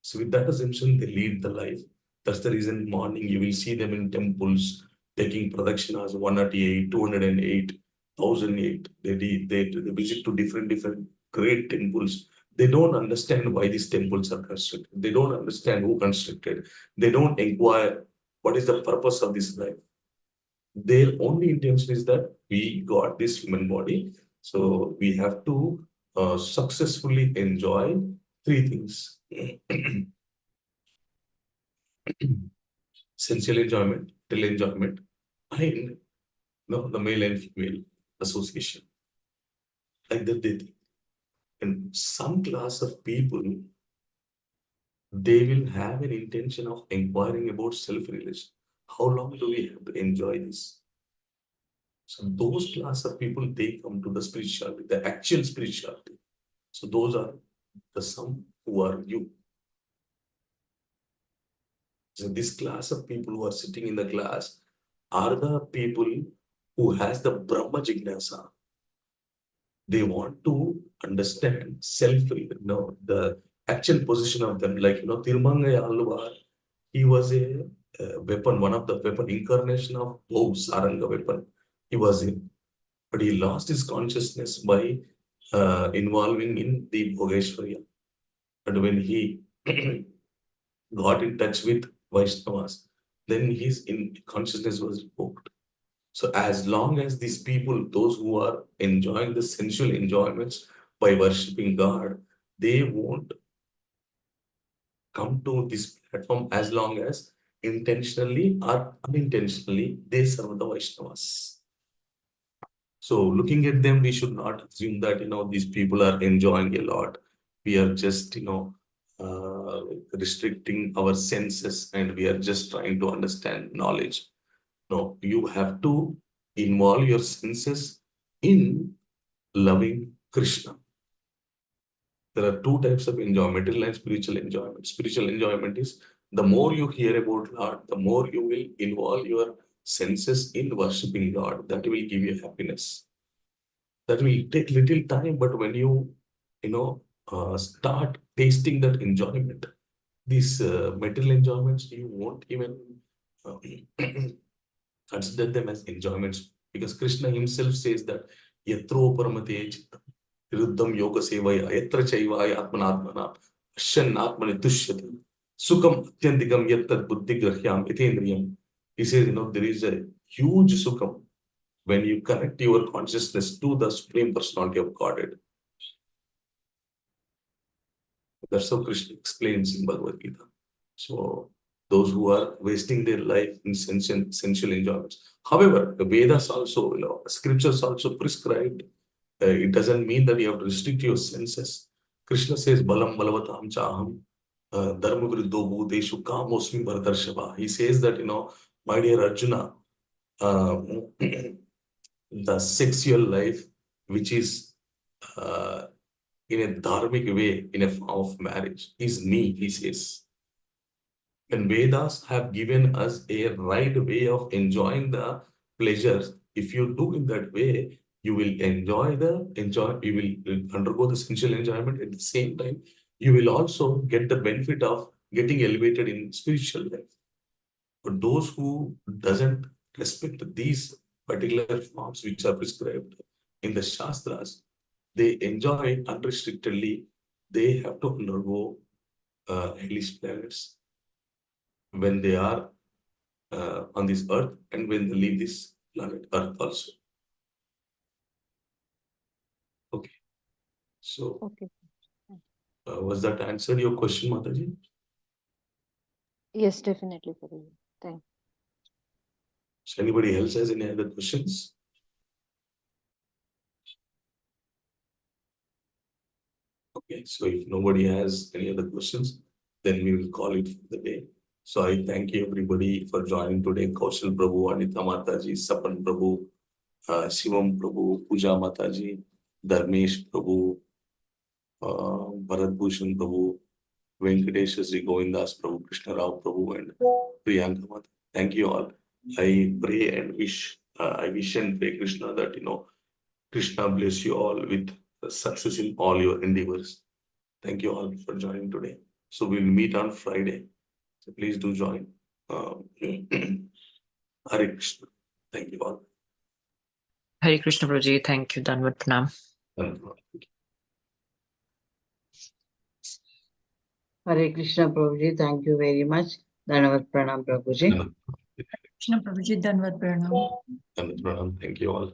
So with that assumption, they lead the life. That's the reason morning you will see them in temples taking pradakshinas 108, 208, 1008. They visit to different great temples. They don't understand why these temples are constructed. They don't understand who constructed. They don't inquire what is the purpose of this life. Their only intention is that we got this human body, so we have to successfully enjoy three things. Sensual enjoyment, till enjoyment, and the male and female association. Like that they think. And some class of people, they will have an intention of inquiring about self-realization. How long do we have to enjoy this? So those class of people, they come to the spirituality, the actual spirituality. So those are the some who are you. So this class of people who are sitting in the class are the people who has the Brahma Jignasa. They want to understand the actual position of them. Like, Tirumangaya Alvar, he was a weapon, one of the weapon incarnation of Bhog, Saranga weapon. He was in. But he lost his consciousness by involving in the Bhogeshwarya. And when he got in touch with Vaishnavas, then his consciousness was revoked. So as long as these people, those who are enjoying the sensual enjoyments by worshipping God, they won't come to this platform as long as intentionally or unintentionally they serve the Vaishnavas. So looking at them, we should not assume that, these people are enjoying a lot. We are just, restricting our senses and we are just trying to understand knowledge. No, you have to involve your senses in loving Krishna. There are two types of enjoyment, material and spiritual enjoyment. Spiritual enjoyment is the more you hear about Lord, the more you will involve your senses in worshipping God. That will give you happiness. That will take little time, but when you start tasting that enjoyment, these material enjoyments, you won't even consider them as enjoyments, because Krishna himself says that yatro paramate chittam viruddham yoga sevaya yatra chaivaya atmanatmana ashyan atmani tushyati sukham atyandikam yattat buddhi grahyam itendriyam. He says, there is a huge sukham when you connect your consciousness to the Supreme Personality of Godhead. That's how Krishna explains in Bhagavad Gita. So those who are wasting their life in sensual enjoyments. However, the Vedas also, scriptures also prescribed. It doesn't mean that you have to restrict your senses. Krishna says, Balam Balavatam Chaham, Dharma Viruddho Bhuteshu Kamosmi Bharatarshava. He says that, my dear Arjuna, the sexual life, which is in a dharmic way, in a form of marriage, is me, he says. And Vedas have given us a right way of enjoying the pleasures. If you do in that way, you will you will undergo the sensual enjoyment. At the same time, you will also get the benefit of getting elevated in spiritual life. But those who doesn't respect these particular forms which are prescribed in the Shastras, they enjoy unrestrictedly. They have to undergo hellish planets when they are on this earth and when they leave this planet Earth also. Okay. So, Okay. was that answered your question, Mataji? Yes, definitely, Guruji. Thank So anybody else has any other questions? Okay, so if nobody has any other questions, then we will call it for the day. So I thank you everybody for joining today. Kaushal Prabhu, Anita Mataji, Sapan Prabhu, Shivam Prabhu, Puja Mataji, Dharmesh Prabhu, Bharat Bhushan Prabhu, Venkatesh Sri Govindas Prabhu, Krishna Rao Prabhu, and Priyanka Mata. Thank you all. I pray and wish, I wish and pray Krishna that, Krishna bless you all with success in all your endeavors. Thank you all for joining today. So we'll meet on Friday. So please do join. Hare Krishna. Thank you all. Hare Krishna Prabhuji, thank you. Danvat Pranam. Hare Krishna Prabhuji, thank you very much. Dhanavad Pranam Prabhuji. Krishna Prabhuji, Dhanavad Pranam. Thank you all.